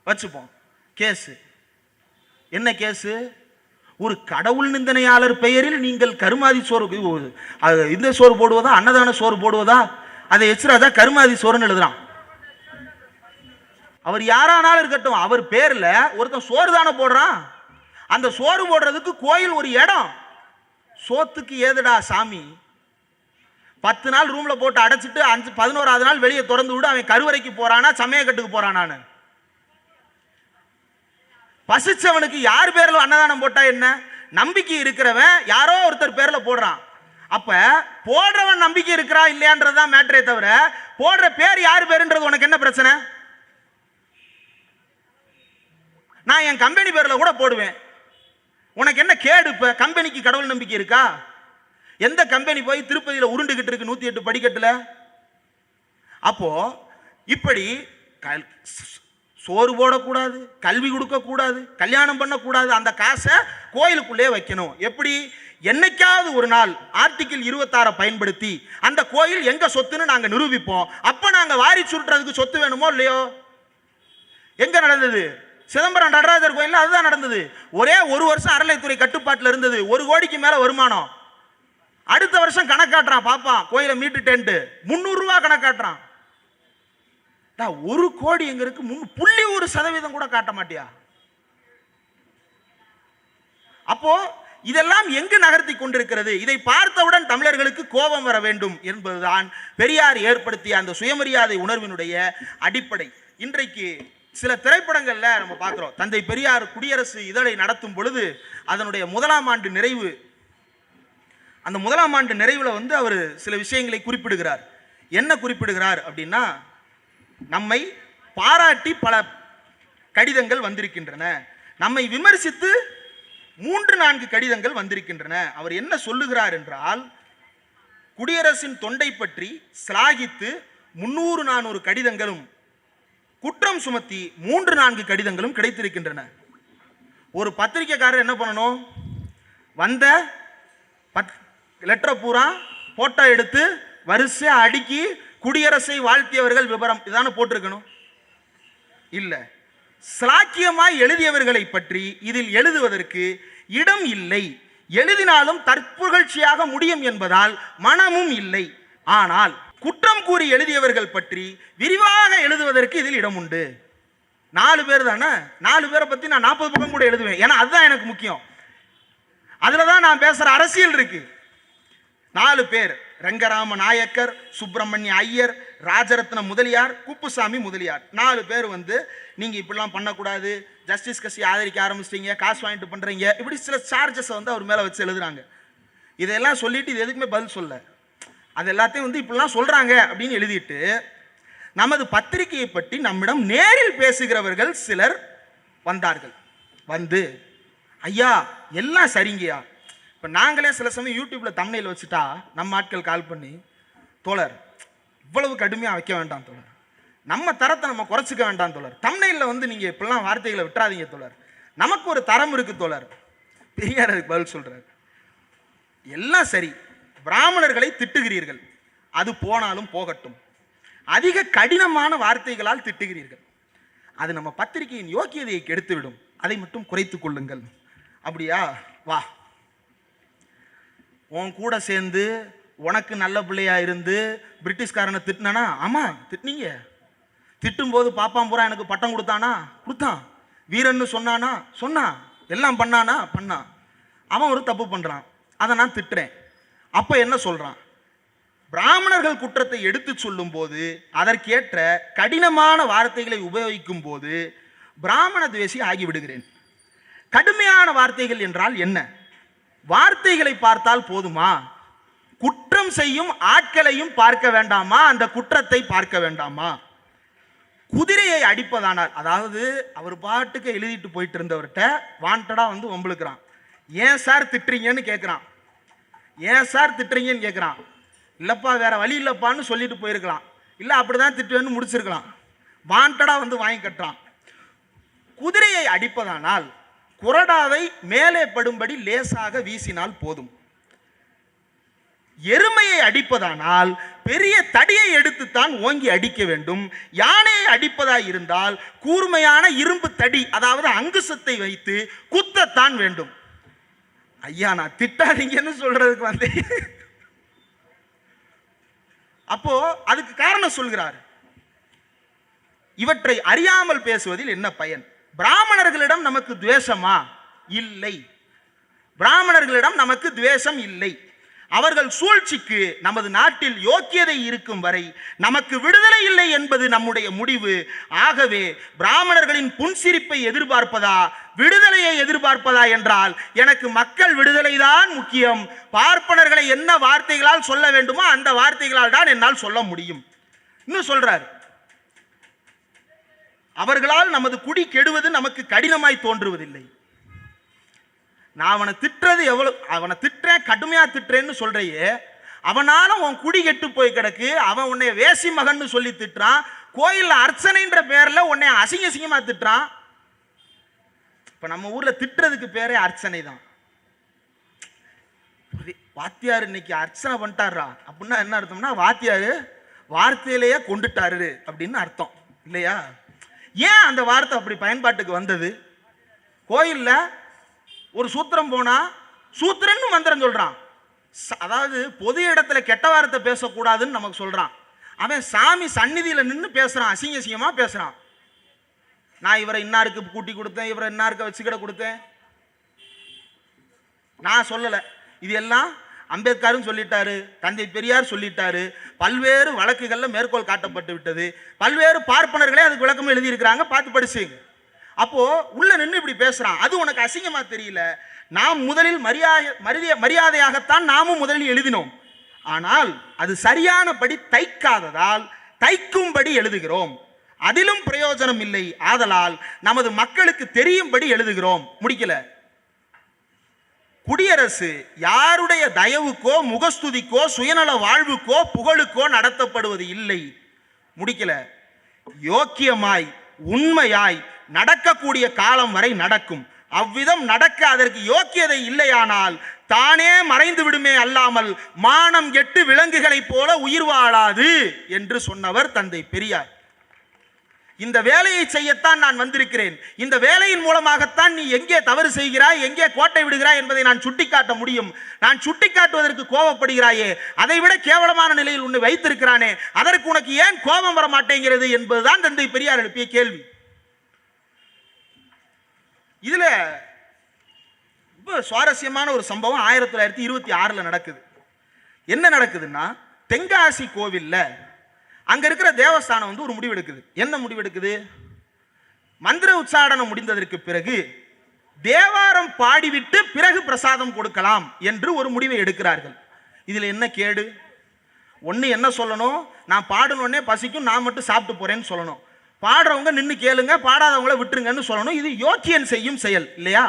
வச்சுப்போம். கேஸ் என்ன கேஸ்? ஒரு கடவுள் நிந்தனையாளர் பெயரில் நீங்கள் கருமாதி சோறு, இந்த சோறு போடுவதா, அன்னதான சோறு போடுவதா, அதை எச்சராதா கருமாதி சோறுன்னு எழுதுறான். அவர் யாரானாலும் இருக்கட்டும், அவர் பேர்ல ஒருத்தன் சோறு தானே போடுறான். அந்த சோறு போடுறதுக்கு கோயில் ஒரு இடம். சோத்துக்கு ஏதுடா சாமி? 10 நாள் ரூம்ல போட்டு அடைச்சிட்டு 11ஆவது நாள் வெளியே திறந்து விடு. அவன் கருவறைக்கு போறானா சமயக்கட்டுக்கு போறானான்னு? பசிச்சவனுக்கு யார் பேர்ல அன்னதானம் போட்டா என்ன? நம்பிக்கை இருக்கிறவன் யாரோ ஒருத்தர் பேர்ல போடுறான். அப்ப போடுறவன் நம்பிக்கை இருக்கிறா இல்லையான்றதுதான் மேட்டரே தவிர போடுற பேர் யார் பேருன்றது உனக்கு என்ன பிரச்சனை? நான் என் கம்பெனி பேர்ல கூட போடுவேன், உனக்கு என்ன கேடு? இப்ப கம்பெனிக்கு கடவுள் நம்பிக்கை இருக்கா? எந்த கம்பெனி போய் திருப்பதியில் உருண்டுகிட்டு இருக்கு 108 படிக்கட்டுல? அப்போ இப்படி சோறு போடக்கூடாது, கல்வி கொடுக்கக்கூடாது, கல்யாணம் பண்ணக்கூடாது. அந்த காசை கோயிலுக்குள்ளே வைக்கணும். எப்படி? என்னைக்காவது ஒரு நாள் ஆர்டிகிள் 26 பயன்படுத்தி அந்த கோயில் எங்க சொத்துன்னு நாங்க நிரூபிப்போம். அப்ப நாங்க வாரி சுருட்டுறதுக்கு சொத்து வேணுமோ இல்லையோ? எங்க நடந்தது? சிதம்பரம் நடராஜர் கோயில் அதுதான் நடந்தது. ஒரே ஒரு வருஷம் அறநிலைத்துறை கட்டுப்பாட்டில் இருந்தது. 1 கோடிக்கு மேல வருமானம். அடுத்த வருஷம் கணக்காட்டுறான், பாப்பான் கோயிலை மீட்டுட்டேன்ட்டு 300 ரூபாய் கணக்காட்டுறான். 1 கோடி எங்க இருக்கு? 0.1% கூட காட்ட மாட்டியா? அப்போ இதெல்லாம் எங்கு நகர்த்தி கொண்டிருக்கிறது? இதை பார்த்தவுடன் தமிழர்களுக்கு கோபம் வர வேண்டும் என்பதுதான் பெரியார் ஏற்படுத்திய அந்த சுயமரியாதை உணர்வினுடைய அடிப்படை. இன்றைக்கு சில திரைப்படங்கள்ல நம்ம பார்க்கிறோம். தந்தை பெரியார் குடியரசு இதழை நடத்தும் பொழுது அதனுடைய 1ஆம் ஆண்டு நிறைவு, அந்த 1ஆம் ஆண்டு நிறைவுல அவர் சில விஷயங்களை குறிப்பிடுகிறார். என்ன குறிப்பிடுகிறார் அப்படின்னா, நம்மை பாராட்டி பல கடிதங்கள் வந்திருக்கின்றன, நம்மை விமர்சித்து 3-4 கடிதங்கள் வந்திருக்கின்றன. அவர் என்ன சொல்லுகிறார் என்றால், குடியரசின் தொண்டை பற்றி சிலாகித்து 300-400 கடிதங்களும், குற்றம் சுமத்தி 3-4 கடிதங்களும் கிடைத்திருக்கின்றன. ஒரு பத்திரிகைக்காரர் என்ன பண்ணணும்? வந்த லெட்டரை பூரா போட்டோ எடுத்து வரிசையா அடுக்கி குடியரசை வாழ்த்தியவர்கள் விவரம் இதான போட்டிருக்கணும். இல்ல, சாக்கியமாய் எழுதியவர்களை பற்றி இதில் எழுதுவதற்கு இடம் இல்லை. எழுதினாலும் தற்புகழ்ச்சியாக முடியும் என்பதால் மனமும் இல்லை. ஆனால் குற்றம் கூறி எழுதியவர்கள் பற்றி விரிவாக எழுதுவதற்கு இதில் இடம் உண்டு. 4 பேர் தானே, 4 பேரை பத்தி நான் 40 பக்கம் கூட எழுதுவேன். ஏன்னா அதுதான் எனக்கு முக்கியம். அதுலதான் நான் பேசுற அரசியல் இருக்கு. 4 பேர்: ரங்கராம நாயக்கர், சுப்பிரமணிய ஐயர், ராஜரத்ன முதலியார், குப்புசாமி முதலியார். 4 பேர் நீங்க இப்படிலாம் பண்ணக்கூடாது, ஜஸ்டிஸ் கட்சி ஆதரிக்க ஆரம்பிச்சிட்டீங்க, காசு வாங்கிட்டு பண்றீங்க, இப்படி சில சார்ஜஸ் அவர் மேல வச்சு எழுதுறாங்க. இதெல்லாம் சொல்லிட்டு இது எதுக்குமே பதில் சொல்ல, அது எல்லாத்தையும் இப்படிலாம் சொல்றாங்க அப்படின்னு எழுதிட்டு, நமது பத்திரிகையை பற்றி நம்மிடம் நேரில் பேசுகிறவர்கள் சிலர் வந்தார்கள். ஐயா எல்லாம் சரிங்கய்யா. இப்போ நாங்களே சில சமயம் யூடியூப்ல தம்ப்நெயில் வச்சுட்டா நம்ம ஆட்கள் கால் பண்ணி, தோழர் இவ்வளவு கடுமையாக வைக்க வேண்டாம் தோழர், நம்ம தரத்தை நம்ம குறைச்சிக்க வேண்டாம் தோழர், தம்ப்நெயில்ல நீங்கள் இப்படிலாம் வார்த்தைகளை விட்டுறாதீங்க தோழர், நமக்கு ஒரு தரம் இருக்கு தோழர். பெரியார் அதுக்கு பதில் சொல்றாரு, எல்லாம் சரி, பிராமணர்களை திட்டுகிறீர்கள், அது போனாலும் போகட்டும், அதிக கடினமான வார்த்தைகளால் திட்டுகிறீர்கள், அது நம்ம பத்திரிகையின் யோக்கியதையை கெடுத்துவிடும், அதை மட்டும் குறைத்துக் கொள்ளுங்கள். அப்படியா, வா, உன் கூட சேர்ந்து உனக்கு நல்ல பிள்ளையா இருந்து பிரிட்டிஷ்காரனை திட்டினா, ஆமா திட்டினீங்க, திட்டும் போது பாப்பாம்பூரா எனக்கு பட்டம் கொடுத்தான், வீரன்னு சொன்னான், எல்லாம் பண்ணான், அவன் ஒரு தப்பு பண்றான், அதை நான் திட்டுறேன். அப்ப என்ன சொல்றான்? பிராமணர்கள் குற்றத்தை எடுத்து சொல்லும் போது அதற்கேற்ற கடினமான வார்த்தைகளை உபயோகிக்கும் போது பிராமண துவேஷி ஆகிவிடுகிறேன். கடுமையான வார்த்தைகள் என்றால் என்ன? வார்த்தைகளை பார்த்தால் போதுமா? குற்றம் செய்யும் ஆட்களையும் பார்க்க வேண்டாமா? அந்த குற்றத்தை பார்க்க வேண்டாமா? குதிரையை அடிப்பதானால், அதாவது அவர் பாட்டுக்கு எழுதிட்டு போயிட்டு இருந்தவர்கிட்ட வாண்டடா வம்பிழுக்கிறான். ஏன் சார் திட்டுறீங்கன்னு கேட்குறான். இல்லப்பா வேற வழி இல்லப்பான்னு சொல்லிட்டு போயிருக்கலாம், இல்லை அப்படிதான் திட்டுவேன்னு முடிச்சிருக்கலாம். வாண்டடா வாங்கி கட்டுறான். குதிரையை அடிப்பதானால் குரடாவை மேலே படும்படி லேசாக வீசினால் போதும். எருமையை அடிப்பதானால் பெரிய தடியை எடுத்துத்தான் ஓங்கி அடிக்க வேண்டும். யானையை அடிப்பதாய் இருந்தால் கூர்மையான இரும்பு தடி, அதாவது அங்குசத்தை வைத்து குத்தத்தான் வேண்டும். ஐயா நான் திட்டாதீங்கன்னு சொல்றதுக்கு அப்போ அதுக்கு காரணம் சொல்கிறார். இவற்றை அறியாமல் பேசுவதில் என்ன பயன்? பிராமணர்களிடம் நமக்கு துவேஷமா? இல்லை, பிராமணர்களிடம் நமக்கு துவேஷம் இல்லை. அவர்கள் சூழ்ச்சிக்கு நமது நாட்டில் யோக்கியதை இருக்கும் வரை நமக்கு விடுதலை இல்லை என்பது நம்முடைய முடிவு. ஆகவே பிராமணர்களின் புன்சிரிப்பை எதிர்பார்ப்பதா விடுதலையை எதிர்பார்ப்பதா என்றால் எனக்கு மக்கள் விடுதலை தான் முக்கியம். பார்ப்பனர்களை என்ன வார்த்தைகளால் சொல்ல வேண்டுமோ அந்த வார்த்தைகளால் தான் என்னால் சொல்ல முடியும். இன்னும் சொல்றார், அவர்களால் நமது குடி கெடுவது நமக்கு கடினமாய் தோன்றுவதில்லை. நான் அவனை திட்டுறது எவ்வளவு, அவனை திட்டுறேன், கடுமையா திட்டுறேன்னு சொல்றையே, அவனால உன் குடி கெட்டு போய் கிடக்கு, அவன் உன்னை வேசி மகன் சொல்லி திட்டுறான், கோயில்ல அர்ச்சனைன்ற பேர்ல உன்னை அசிங்க அசிங்கமா திட்டுறான். இப்ப நம்ம ஊர்ல திட்டுறதுக்கு பேரே அர்ச்சனை தான். வாத்தியார் இன்னைக்கு அர்ச்சனை பண்ணிட்டாரா அப்படின்னா என்ன அர்த்தம்னா, வாத்தியாரு வார்த்தையிலேயே கொண்டுட்டாரு அப்படின்னு அர்த்தம் இல்லையா? ஏன் அந்த வார்த்தை அப்படி பயன்பாட்டுக்கு வந்தது? கோயில்ல ஒரு சூத்திரம் போனா சூத்திரன்னு மந்திரம் சொல்றான். அதாவது பொது இடத்துல கெட்ட வார்த்தை பேசக்கூடாதுன்னு நமக்கு சொல்றான். அவன் சாமி சந்நிதியில நின்று பேசுறான், அசிங்க அசிங்கமா பேசுறான். நான் இவரை இன்னாருக்கு கூட்டி கொடுத்தேன், இவரை இன்னாருக்கு வச்சுக்கிட கொடுத்தேன், நான் சொல்லலை. இது எல்லாம் அம்பேத்கரும் சொல்லிட்டாரு, தந்தை பெரியார் சொல்லிட்டாரு, பல்வேறு வழக்குகள்ல மேற்கோள் காட்டப்பட்டு விட்டது, பல்வேறு பார்ப்பனர்களே அதுக்கு விளக்கம் எழுதியிருக்கிறாங்க, பார்த்து படிச்சுங்க. அப்போ உள்ள நின்று இப்படி பேசுறான், அது உனக்கு அசிங்கமா தெரியல? நாம் முதலில் மரியாதையாகத்தான் நாமும் முதலில் எழுதினோம். ஆனால் அது சரியானபடி தைக்காததால் தைக்கும்படி எழுதுகிறோம். அதிலும் பிரயோஜனம் இல்லை. ஆதலால் நமது மக்களுக்கு தெரியும்படி எழுதுகிறோம். முடிக்கல. குடியரசு யாருடைய தயவுக்கோ முகஸ்துதிக்கோ சுயநல வாழ்வுக்கோ புகழுக்கோ நடத்தப்படுவது இல்லை. முடிக்கல. யோக்கியமாய் உண்மையாய் நடக்கக்கூடிய காலம் வரை நடக்கும். அவ்விதம் நடக்க அதற்கு யோக்கியதை இல்லையானால் தானே மறைந்து விடுமே அல்லாமல் மானம் கெட்டு விலங்குகளைப் போல உயிர் வாழாது என்று சொன்னவர் தந்தை பெரியார். இந்த வேலையை செய்யத்தான் நான் வந்திருக்கிறேன். இந்த வேலையின் மூலமாகத்தான் நீ எங்கே தவறு செய்கிறாய், எங்கே கோட்டை விடுகிறாய் என்பதை நான் சுட்டிக்காட்ட முடியும். நான் சுட்டிக்காட்டுவதற்கு கோபப்படுகிறாயே, அதைவிட கேவலமான நிலையில் உன்னை வைத்திருக்கிறானே, அதற்கு உனக்கு ஏன் கோபம் வர மாட்டேங்கிறது என்பதுதான் தந்தை பெரியார் எழுப்பிய கேள்வி. இதுல ரொம்ப சுவாரஸ்யமான ஒரு சம்பவம் 1926 நடக்குது. என்ன நடக்குதுன்னா, தென்காசி கோவில்ல அங்க இருக்கிற தேவஸ்தானம் ஒரு முடிவு எடுக்குது. என்ன முடிவு எடுக்குது? மந்திர உச்சாடனம் முடிந்ததற்கு பிறகு தேவாரம் பாடிவிட்டு பிறகு பிரசாதம் கொடுக்கலாம் என்று ஒரு முடிவை எடுக்கிறார்கள். இதுல என்ன கேடு? ஒன்னு என்ன சொல்லணும், நான் பாடணுன்னே பசிக்கும், நான் மட்டும் சாப்பிட்டு போறேன்னு சொல்லணும். பாடுறவங்க நின்று கேளுங்க, பாடாதவங்கள விட்டுருங்கன்னு சொல்லணும். இது யோக்கியன் செய்யும் செயல் இல்லையா?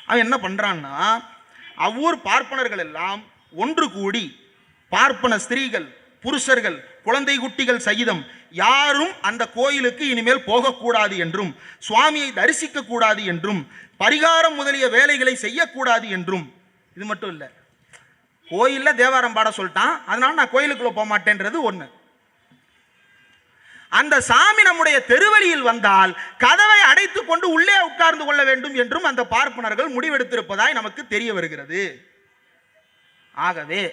அவன் என்ன பண்றான்னா, அவ்வூர் பார்ப்பனர்கள் எல்லாம் ஒன்று கூடி பார்ப்பன ஸ்திரீகள், புருஷர்கள், குழந்தை குட்டிகள் சகிதம் யாரும் அந்த கோயிலுக்கு இனிமேல் போகக்கூடாது என்றும், சுவாமியை தரிசிக்க கூடாது என்றும், பரிகாரம் முதலிய வேலைகளை செய்யக்கூடாது என்றும். இது மட்டும் இல்லை, கோயில்ல தேவாரம் பாட சொல்லிட்டான், அதனால நான் கோயிலுக்குள்ள போக மாட்டேன்றது ஒண்ணு. அந்த சாமி நம்முடைய தெருவழியில் வந்தால் கதவை அடைத்துக் கொண்டு உள்ளே உட்கார்ந்து கொள்ள வேண்டும் என்றும் அந்த பார்ப்பனர்கள் முடிவெடுத்திருப்பதாய் நமக்கு தெரிய வருகிறது. ஆகவே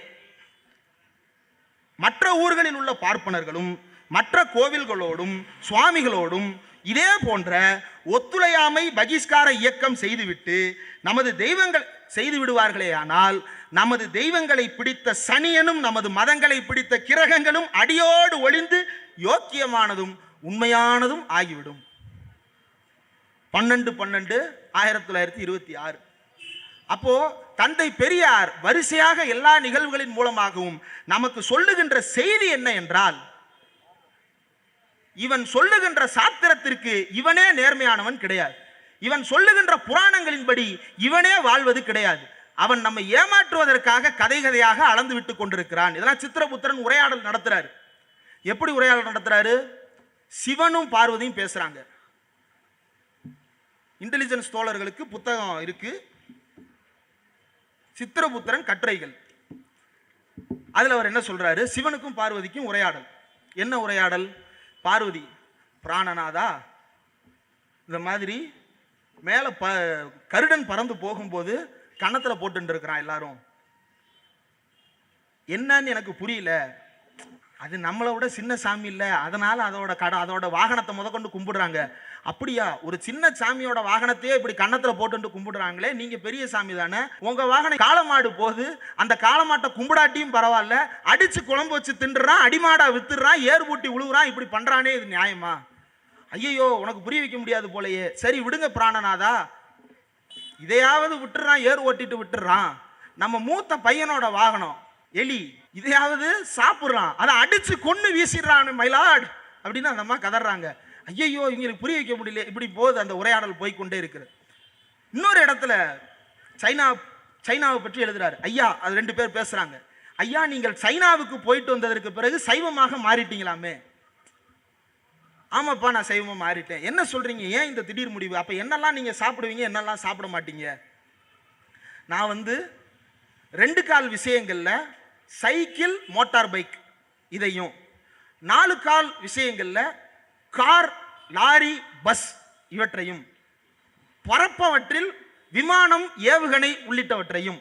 மற்ற ஊர்களில் உள்ள பார்ப்பனர்களும் மற்ற கோவில்களோடும் சுவாமிகளோடும் இதே போன்ற ஒத்துழையாமை பகிஷ்கார இயக்கம் செய்துவிட்டு நமது தெய்வங்கள் செய்து விடுவார்களே, ஆனால் நமது தெய்வங்களை பிடித்த சனியனும் நமது மதங்களை பிடித்த கிரகங்களும் அடியோடு ஒளிந்து யோக்கியமானதும் உண்மையானதும் ஆகிவிடும். 12/12/1926. அப்போ தந்தை பெரியார் வரிசையாக எல்லா நிகழ்வுகளின் மூலமாகவும் நமக்கு சொல்லுகின்ற செய்தி என்ன என்றால், இவன் சொல்லுகின்ற சாத்திரத்திற்கு இவனே நேர்மையானவன் கிடையாது, இவன் சொல்லுகின்ற புராணங்களின்படி இவனே வாழ்வது கிடையாது, அவன் நம்மை ஏமாற்றுவதற்காக கதை கதையாக அளந்து விட்டு கொண்டிருக்கிறான். இதெல்லாம் சித்திரபுத்திரன் உரையாடல் நடத்துறாரு. எப்படி உரையாடல் நடத்துறாரு? சிவனும் பார்வதியும் பேசுறாங்க. இன்டெலிஜென்ஸ் தோழர்களுக்கு புத்தகம் இருக்கு, சித்திரபுத்திரன் கட்டுரைகள். அதுல அவர் என்ன சொல்றாரு? சிவனுக்கும் பார்வதிக்கும் உரையாடல். என்ன உரையாடல்? பார்வதி, பிராணநாதா, இந்த மாதிரி மேல கருடன் பறந்து போகும்போது கன்னத்துல போட்டு இருக்கிறான் எல்லாரும், என்னன்னு எனக்கு புரியல, அது நம்மளை விட சின்ன சாமி இல்லை, அதனால அதோட வாகனத்தை முதற்கொண்டு கும்பிடுறாங்க. அப்படியா? ஒரு சின்ன சாமியோட வாகனத்தையே இப்படி கன்னத்துல போட்டு கும்பிடுறாங்களே, நீங்க பெரிய சாமி தானே, உங்க வாகனம் காளமாடு போகுது, அந்த காளமாட்டை கும்பிடாட்டியும் பரவாயில்ல, அடிச்சு குழம்பு வச்சு தின்றுறான், அடிமாடா வித்துறான், ஏர் பூட்டி உழுவுறான், இப்படி பண்றானே, இது நியாயமா? ஐயோ, உனக்கு புரிய வைக்க முடியாது போலயே, சரி விடுங்க பிராணநாதா, இதையாவது விட்டுறான், ஏர் ஓட்டிட்டு விட்டுறான், நம்ம மூத்த பையனோட வாகனம் எலி, இதையாவது சாப்பிட்றான், அதை அடிச்சு கொண்டு வீசிடுறான் மயிலாட் அப்படின்னு அந்த அம்மா கதறாங்க. ஐயோ, இவங்களுக்கு புரிய வைக்க முடியல. இப்படி போது அந்த உரையாடல் போய்கொண்டே இருக்கிறது. இன்னொரு இடத்துல சைனாவை பற்றி எழுதுறாரு. ஐயா, அது 2 பேர் பேசுறாங்க. ஐயா, நீங்கள் சைனாவுக்கு போயிட்டு வந்ததற்கு பிறகு சைவமாக மாறிட்டீங்களாமே. ஆமாப்பா நான் சைவமாக மாறிட்டேன். என்ன சொல்கிறீங்க, ஏன் இந்த திடீர் முடிவு? அப்போ என்னெல்லாம் நீங்கள் சாப்பிடுவீங்க, என்னெல்லாம் சாப்பிட மாட்டீங்க? நான் 2 கால் விஷயங்களில் சைக்கிள் மோட்டார் பைக் இதையும், 4 கால் விஷயங்களில் கார் லாரி பஸ் இவற்றையும், பறப்பவற்றில் விமானம் ஏவுகணை உள்ளிட்டவற்றையும்,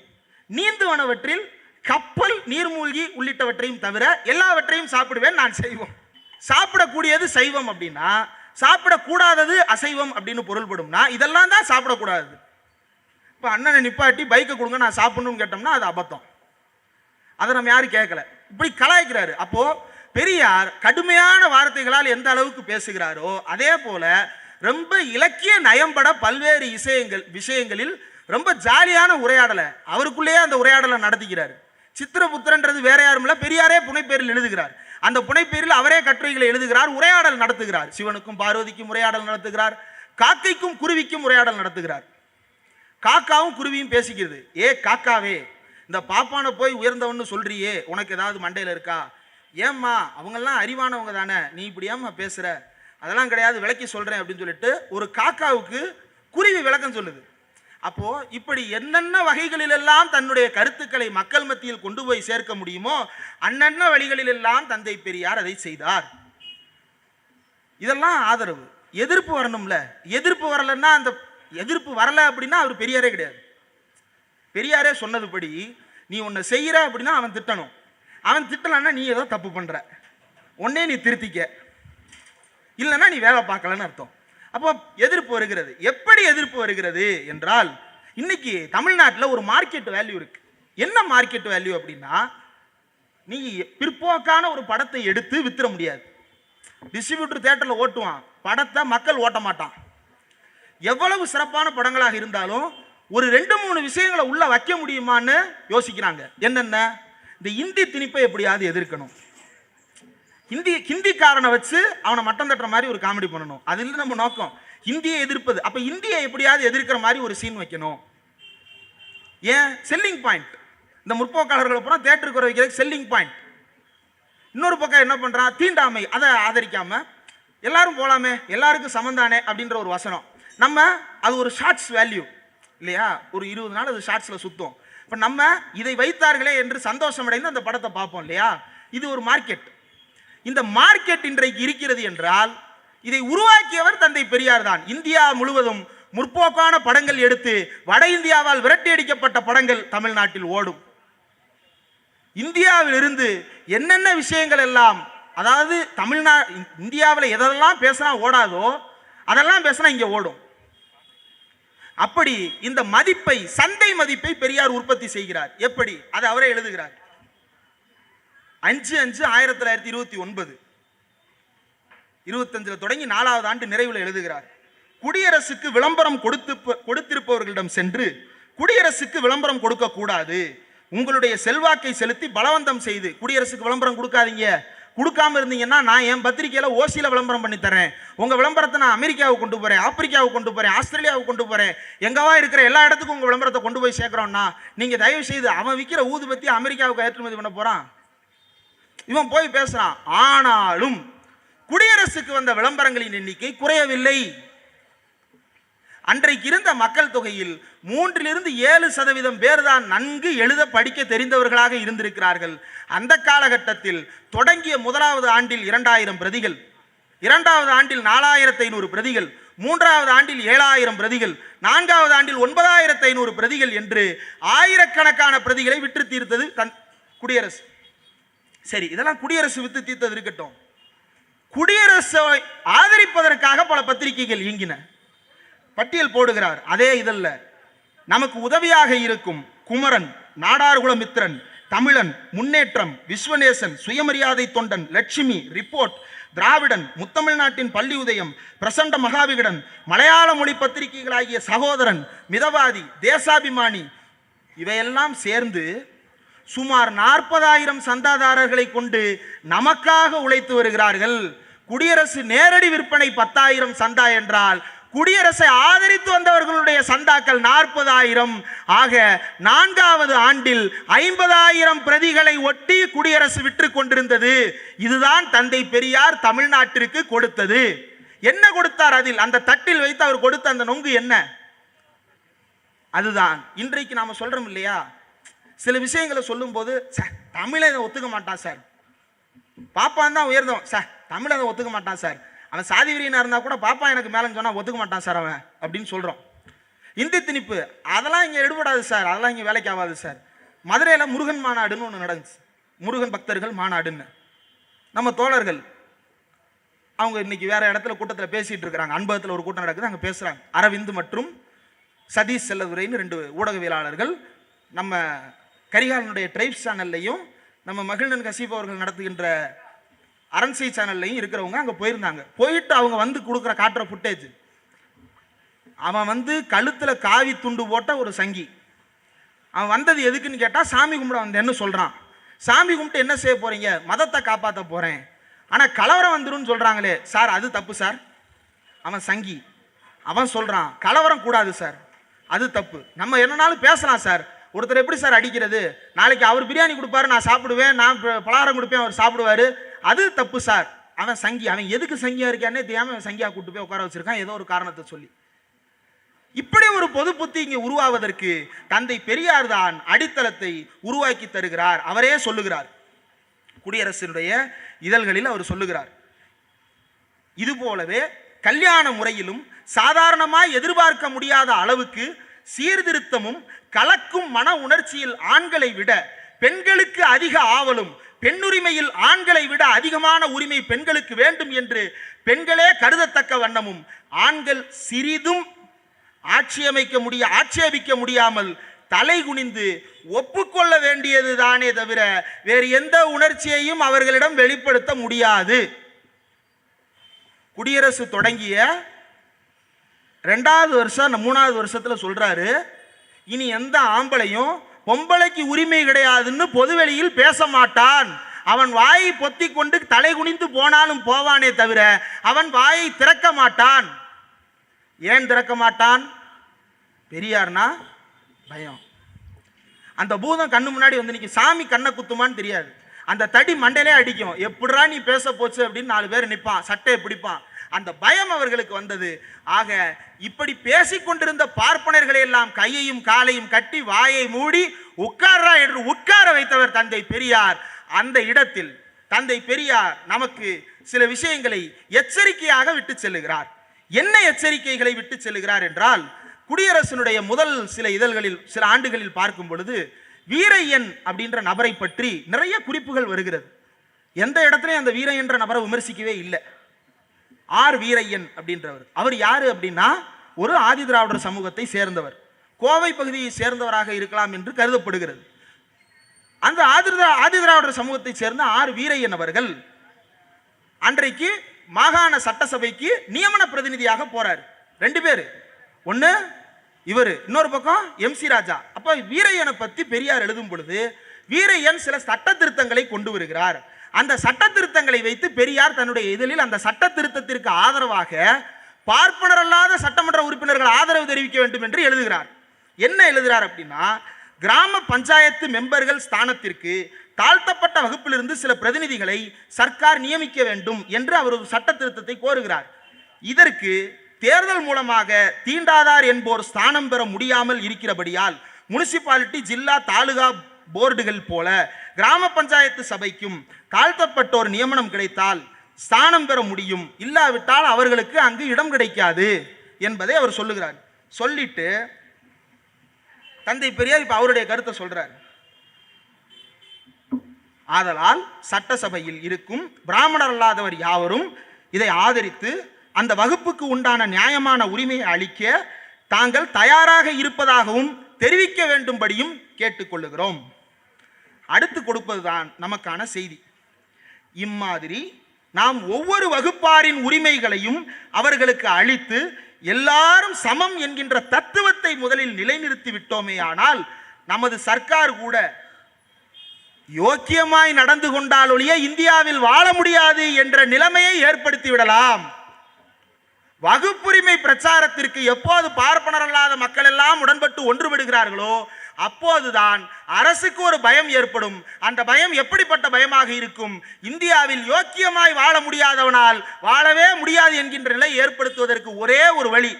நீந்துவனவற்றில் கப்பல் நீர்மூழ்கி உள்ளிட்டவற்றையும் தவிர எல்லாவற்றையும் சாப்பிடுவேன். நான் செய்வோம். சாப்பிடக்கூடியது சைவம் அப்படின்னா சாப்பிடக்கூடாதது அசைவம் அப்படின்னு பொருள்படும்னா இதெல்லாம் தான் சாப்பிடக்கூடாது. இப்போ அண்ணனை நிப்பாட்டி பைக்கை கொடுங்க நான் சாப்பிடணும்னு கேட்டோம்னா அது அபத்தம். அதை நம்ம யாரும் கேட்கல. இப்படி கலாய்க்கிறாரு. அப்போ பெரியார் கடுமையான வார்த்தைகளால் எந்த அளவுக்கு பேசுகிறாரோ அதே போல ரொம்ப இலக்கிய நயம்பட பல்வேறு விஷயங்களில் ரொம்ப ஜாலியான உரையாடலை அவருக்குள்ளேயே அந்த உரையாடலை நடத்திக்கிறார். சித்திரபுத்திரன்றது வேற யாரும் இல்லை, பெரியாரே புனைப்பேரில் எழுதுகிறார். அந்த புனைப்பேரில் அவரே கட்டுரைகளை எழுதுகிறார், உரையாடல் நடத்துகிறார். சிவனுக்கும் பார்வதிக்கும் உரையாடல் நடத்துகிறார், காக்கைக்கும் குருவிக்கும் உரையாடல் நடத்துகிறார். காக்காவும் குருவியும் பேசிக்கிறது. ஏ காக்காவே, இந்த பாப்பானை போய் உயர்ந்தவன்னு சொல்றியே, உனக்கு ஏதாவது மண்டையில் இருக்கா? ஏம்மா அவங்கெல்லாம் அறிவானவங்க தானே, நீ இப்படி ஏம்மா பேசுற? அதெல்லாம் கிடையாது, விளக்கி சொல்றேன் அப்படின்னு சொல்லிட்டு ஒரு காக்காவுக்கு குருவி விளக்கம் சொல்லுது. அப்போ இப்படி என்னென்ன வகைகளிலெல்லாம் தன்னுடைய கருத்துக்களை மக்கள் மத்தியில் கொண்டு போய் சேர்க்க முடியுமோ அன்னன்ன வழிகளிலெல்லாம் தந்தை பெரியார் அதை செய்தார். இதெல்லாம் ஆதரவு. எதிர்ப்பு வரணும்ல. எதிர்ப்பு வரலன்னா, அந்த எதிர்ப்பு வரல அப்படின்னா அவர் பெரியாரே கிடையாது. பெரியாரே சொன்னதுபடி நீ ஒன்று செய்கிற அப்படின்னா அவன் திட்டணும். அவன் திட்டலன்னா நீ ஏதோ தப்பு பண்ற, உன்னே நீ திருத்திக்க, இல்லைன்னா நீ வேலை பார்க்கலன்னு அர்த்தம். அப்போ எதிர்ப்பு வருகிறது. எப்படி எதிர்ப்பு வருகிறது என்றால், இன்னைக்கு தமிழ்நாட்டில் ஒரு மார்க்கெட் வேல்யூ இருக்கு. என்ன மார்க்கெட் வேல்யூ அப்படின்னா, நீ பிற்போக்கான ஒரு படத்தை எடுத்து வித்துற முடியாது. டிஸ்ட்ரிபியூட்டர் தியேட்டரில் ஓட்டுவான், படத்தை மக்கள் ஓட்ட மாட்டான். எவ்வளவு சிறப்பான படங்களாக இருந்தாலும் ஒரு 2-3 விஷயங்களை உள்ள வைக்க முடியுமான்னு யோசிக்கிறாங்க. என்னென்ன? இந்த இந்தி திணிப்பை எப்படியாவது எதிர்க்கணும், ஹிந்திக்காரனை வச்சு அவனை மட்டம் தட்டுற மாதிரி ஒரு காமெடி பண்ணணும். அது இல்லை நம்ம நோக்கம். ஹிந்தியை எதிர்ப்பது. அப்ப இந்தியை எப்படியாவது எதிர்க்கிற மாதிரி ஒரு சீன் வைக்கணும். ஏன்? Selling point. இந்த முற்போக்காளர்களை பூரா தியேட்டருக்கு வர வைக்கிறதுக்கு செல்லிங் பாயிண்ட். இன்னொரு பக்கம் என்ன பண்றான்? தீண்டாமை, அதை ஆதரிக்காம எல்லாரும் போலாமே, எல்லாருக்கும் சமந்தானே அப்படின்ற ஒரு வசனம். நம்ம அது ஒரு ஷார்ட்ஸ் வேல்யூ இல்லையா? ஒரு 20 நாள் அது ஷார்ட்ஸ்ல சுத்தும். இப்ப நம்ம இதை வைத்தார்களே என்று சந்தோஷம் அடைந்து அந்த படத்தை பார்ப்போம் இல்லையா? இது ஒரு மார்க்கெட். இந்த மார்க்கெட் இன்றைக்கு இருக்கிறது என்றால் இதை உருவாக்கியவர் தந்தை பெரியார் தான். இந்தியா முழுவதும் முற்போக்கான படங்கள் எடுத்து வட இந்தியாவால் விரட்டி அடிக்கப்பட்ட படங்கள் தமிழ்நாட்டில் ஓடும். இந்தியாவில் இருந்து என்னென்ன விஷயங்கள் எல்லாம், அதாவது இந்தியாவில் எதெல்லாம் பேசினா ஓடாதோ அதெல்லாம் பேசினா இங்கே ஓடும். அப்படி இந்த மதிப்பை, சந்தை மதிப்பை பெரியார் உற்பத்தி செய்கிறார். எப்படி? அதை அவரே எழுதுகிறார். 5/5/1929 25 தொடங்கி 4வது ஆண்டு நிறைவில் எழுதுகிறார். குடியரசுக்கு விளம்பரம் கொடுத்திருப்பவர்களிடம் சென்று, குடியரசுக்கு விளம்பரம் கொடுக்க கூடாது, உங்களுடைய செல்வாக்கை செலுத்தி பலவந்தம் செய்து குடியரசுக்கு விளம்பரம் கொடுக்காதீங்க. கொடுக்காம இருந்தீங்கன்னா நான் என் பத்திரிகையில ஓசியில விளம்பரம் பண்ணி தரேன். உங்க விளம்பரத்தை நான் அமெரிக்காவுக்கு கொண்டு போறேன், ஆப்பிரிக்காவுக்கு கொண்டு போறேன், ஆஸ்திரேலியாவுக்கு கொண்டு போறேன், எங்கவா இருக்கிற எல்லா இடத்துக்கும் உங்க விளம்பரத்தை கொண்டு போய் சேர்க்கிறோம்னா நீங்க தயவு செய்து, அவன் விற்கிற ஊதுபத்தி அமெரிக்காவுக்கு ஏற்றுமதி பண்ண போறான், இவன் போய் பேசுறான். ஆனாலும் குடியரசுக்கு வந்த விளம்பரங்களின் எண்ணிக்கை குறையவில்லை. அன்றைக்கு இருந்த மக்கள் தொகையில் 3-7% பேர் தான் நன்கு எழுத படிக்க தெரிந்தவர்களாக இருந்திருக்கிறார்கள். அந்த காலகட்டத்தில் தொடங்கிய 1வது ஆண்டில் 2000 பிரதிகள், 2வது ஆண்டில் 4500 பிரதிகள், 3வது ஆண்டில் 7000 பிரதிகள், 4வது ஆண்டில் 9500 பிரதிகள் என்று ஆயிரக்கணக்கான பிரதிகளை விற்று தீர்த்தது குடியரசு. சரி, இதெல்லாம் குடியரசு வித்து தீர்த்தது இருக்கட்டும். குடியரசை ஆதரிப்பதற்காக பல பத்திரிகைகள் இயங்கின. பட்டியல் போடுகிறார். அதே இதல்ல, நமக்கு உதவியாக இருக்கும் குமரன், நாடார்குலமித்திரன், தமிழன், முன்னேற்றம், விஸ்வநேசன், சுயமரியாதை தொண்டன், லட்சுமி, ரிப்போர்ட், திராவிடன், முத்தமிழ்நாட்டின் பள்ளி உதயம், பிரசண்ட மகாவிகடன், மலையாள மொழி பத்திரிகைகளாகிய சகோதரன், மிதவாதி, தேசாபிமானி இவையெல்லாம் சேர்ந்து சுமார் 40,000 சந்தாதாரர்களை கொண்டு நமக்காக உழைத்து வருகிறார்கள். குடியரசு நேரடி விற்பனை 10,000 சந்தா என்றால் குடியரசை ஆதரித்து வந்தவர்களுடைய சந்தாக்கள் 40,000. ஆக 4வது ஆண்டில் 50,000 பிரதிகளை ஒட்டி குடியரசு விற்று கொண்டிருந்தது. இதுதான் தந்தை பெரியார் தமிழ்நாட்டிற்கு கொடுத்தது. என்ன கொடுத்தார்? அதில் அந்த தட்டில் வைத்து அவர் கொடுத்த அந்த நொங்கு என்ன? அதுதான் இன்றைக்கு நாம சொல்றோம் இல்லையா, சில விஷயங்களை சொல்லும் போது தமிழை ஒத்துக்க மாட்டான் சார், பாப்பான் தான் உயர்ந்தவன் சார், தமிழை ஒத்துக்க மாட்டான் சார், அவன் சாதி வெறியனா இருந்தா கூட பாப்பா எனக்கு மேலன்னு சொன்னா ஒத்துக்க மாட்டான் சார் அவன் அப்படின்னு சொல்றோம். இந்தி திணிப்பு அதெல்லாம் இங்க எடுபடாது சார், அதெல்லாம் இங்க வேலைக்கு ஆகாது சார். மதுரையில முருகன் மாநாடுன்னு ஒன்று நடந்துச்சு, முருகன் பக்தர்கள் மாநாடுன்னு. நம்ம தோழர்கள் அவங்க இன்னைக்கு வேற இடத்துல கூட்டத்தில் பேசிட்டு இருக்கிறாங்க. அன்பகத்தில் ஒரு கூட்டம் நடக்குது, அங்கே பேசுறாங்க. அரவிந்த் மற்றும் சதீஷ் செல்லதுரைன்னு 2 ஊடகவியலாளர்கள் நம்ம கரிகாலனுடைய ட்ரைப்ஸ் சேனல்லையும் நம்ம மகிழ்நன் கசீப் அவர்கள் நடத்துகின்ற அரண்சை சேனல்லையும் இருக்கிறவங்க அங்கே போயிருந்தாங்க. போயிட்டு அவங்க வந்து கொடுக்குற காட்டுற ஃபுட்டேஜ், அவன் வந்து கழுத்தில் காவி துண்டு போட்ட ஒரு சங்கி. அவன் வந்தது எதுக்குன்னு கேட்டால் சாமி கும்பிட வந்தேன்னு சொல்கிறான். சாமி கும்பிட்டு என்ன செய்ய போகிறீங்க? மதத்தை காப்பாற்ற போகிறேன். ஆனால் கலவரம் வந்துடும் சொல்கிறாங்களே சார், அது தப்பு சார். அவன் சங்கி, அவன் சொல்கிறான் கலவரம் கூடாது சார், அது தப்பு. நம்ம என்னன்னாலும் பேசலாம் சார். ஒருத்தர் எப்படி சார் அடிக்கிறது? நாளைக்கு அவர் பிரியாணி கொடுப்பாரு, நான் சாப்பிடுவேன், நான் பலகாரம் கொடுப்பேன், அவர் சாப்பிடுவார், அது தப்பு சார். அவன் சங்கி. அவன் எதுக்கு சங்கியா இருக்கானே தெரியாம சங்கியா கூட்டு போய் உட்கார வச்சிருக்கான், ஏதோ ஒரு காரணத்தை சொல்லி. இப்படி ஒரு பொது புத்தி இங்கே உருவாவதற்கு தந்தை பெரியார் தான் அடித்தளத்தை உருவாக்கி தருகிறார். அவரே சொல்லுகிறார், குடியரசினுடைய இதழ்களில் அவர் சொல்லுகிறார். இது போலவே கல்யாண முறையிலும் சாதாரணமாய் எதிர்பார்க்க முடியாத அளவுக்கு சீர்திருத்தமும் கலக்கும் மன உணர்ச்சியில் ஆண்களை விட பெண்களுக்கு அதிக ஆவலும், பெண்ணுரிமையில் ஆண்களை விட அதிகமான உரிமை பெண்களுக்கு வேண்டும் என்று பெண்களே கருதத்தக்க வண்ணமும் ஆண்கள் சிறிதும் ஆட்சேபிக்க முடியாமல் தலை குனிந்து ஒப்புக்கொள்ள வேண்டியது தானே தவிர வேறு எந்த உணர்ச்சியையும் அவர்களிடம் வெளிப்படுத்த முடியாது. குடியரசு தொடங்கிய 2வது வருஷம் 3வது வருஷத்துல சொல்றாரு, இனி எந்த ஆம்பளையும் பொம்பளைக்கு உரிமை கிடையாதுன்னு பொதுவெளியில் பேச மாட்டான். அவன் வாயை பொத்தி கொண்டு தலை குனிந்து போனாலும் போவானே தவிர அவன் வாயை திறக்க மாட்டான். ஏன் திறக்க மாட்டான்? பெரியார்னா பயம். அந்த பூதம் கண்ணு முன்னாடி வந்து நிற்கும். சாமி கண்ணை குத்துமான்னு தெரியாது, அந்த தடி மண்டையிலே அடிக்கும். எப்படிரா நீ பேச போச்சு அப்படின்னு 4 பேர் நிற்பான், சட்டையை பிடிப்பான். அந்த பயம் அவர்களுக்கு வந்தது. ஆக இப்படி பேசிக்கொண்டிருந்த பார்ப்பனர்களை எல்லாம் கையையும் காலையும் கட்டி வாயை மூடி உட்கார்றா என்று உட்கார வைத்தவர் தந்தை பெரியார். அந்த இடத்தில் தந்தை பெரியார் நமக்கு சில விஷயங்களை எச்சரிக்கையாக விட்டு செல்லுகிறார். என்ன எச்சரிக்கைகளை விட்டு செல்லுகிறார் என்றால், குடியரசினுடைய முதல் சில இதழ்களில் சில ஆண்டுகளில் பார்க்கும் பொழுது வீரையன் அப்படின்ற நபரை பற்றி நிறைய குறிப்புகள் வருகிறது. எந்த இடத்துலையும் அந்த வீரையன் என்ற நபரை விமர்சிக்கவே இல்லை. ஆர் வீரையன் அப்படின்றவர், அவர் யாரு அப்படின்னா ஒரு ஆதி திராவிடர் சமூகத்தை சேர்ந்தவர், கோவை பகுதியை சேர்ந்தவராக இருக்கலாம் என்று கருதப்படுகிறது. அந்த ஆதி திராவிடர் சமூகத்தை சேர்ந்த ஆர் வீரையன் அவர்கள் அன்றைக்கு மாகாண சட்டசபைக்கு நியமன பிரதிநிதியாக போறார். 2 பேர், ஒன்னு இவர், இன்னொரு பக்கம் MC ராஜா. அப்ப வீரையனை பத்தி பெரியார் எழுதும் பொழுது வீரையன் சில சட்ட திருத்தங்களை கொண்டு வருகிறார். அந்த சட்ட திருத்தங்களை வைத்து பெரியார் தன்னுடைய இதழில் அந்த சட்ட திருத்தத்திற்கு ஆதரவாக பார்ப்பனர் அல்லாத சட்டமன்ற உறுப்பினர்கள் ஆதரவு தெரிவிக்க வேண்டும் என்று எழுதுகிறார். என்ன எழுதுகிறார் அப்படின்னா, கிராம பஞ்சாயத்து மெம்பர்கள் ஸ்தானத்திற்கு தாழ்த்தப்பட்ட வகுப்பிலிருந்து சில பிரதிநிதிகளை சர்க்கார் நியமிக்க வேண்டும் என்று அவர் ஒரு சட்ட திருத்தத்தை கோருகிறார். இதற்கு தேர்தல் மூலமாக தீண்டாதார் என்போர் ஸ்தானம் பெற முடியாமல் இருக்கிறபடியால் முனிசிபாலிட்டி, ஜில்லா, தாலுகா போர்டுகள் போல கிராம பஞ்சாயத்து சபைக்கும் தாழ்த்தப்பட்டோர் நியமனம் கிடைத்தால் ஸ்தானம் பெற முடியும், இல்லாவிட்டால் அவர்களுக்கு அங்கு இடம் கிடைக்காது என்பதை அவர் சொல்லுகிறார். சொல்லிட்டு தந்தை பெரியார் இப்ப அவருடைய கருத்தை சொல்றார். ஆதலால் சட்டசபையில் இருக்கும் பிராமணர் அல்லாதவர் யாவரும் இதை ஆதரித்து அந்த வகுப்புக்கு உண்டான நியாயமான உரிமையை அளிக்க தாங்கள் தயாராக இருப்பதாகவும் தெரிவிக்க வேண்டும்படியும் கேட்டுக்கொள்ளுகிறோம். அடுத்து கொடுப்பதுதான் நமக்கான செய்தி. இம்மாதிரி நாம் ஒவ்வொரு வகுப்பாரின் உரிமைகளையும் அவர்களுக்கு அளித்து எல்லாரும் சமம் என்கின்ற தத்துவத்தை முதலில் நிலைநிறுத்தி விட்டோமே ஆனால் நமது சர்க்கார் கூட யோக்கியமாய் நடந்து கொண்டால் ஒழிய இந்தியாவில் வாழ முடியாது என்ற நிலைமையை ஏற்படுத்தி விடலாம். வகுப்புரிமை பிரச்சாரத்திற்கு எப்போது பார்ப்பனர் அல்லாத மக்கள் எல்லாம் உடன்பட்டு ஒன்றுபடுகிறார்களோ அப்போதுதான் அரசுக்கு ஒரு பயம் ஏற்படும். அந்த பயம் எப்படிப்பட்ட பயமாக இருக்கும்? இந்தியாவில் யோக்கியமாய் வாழ முடியாதவனால் வாழவே முடியாது என்கின்ற நிலை ஏற்படுத்துவதற்கு ஒரே ஒரு வழி,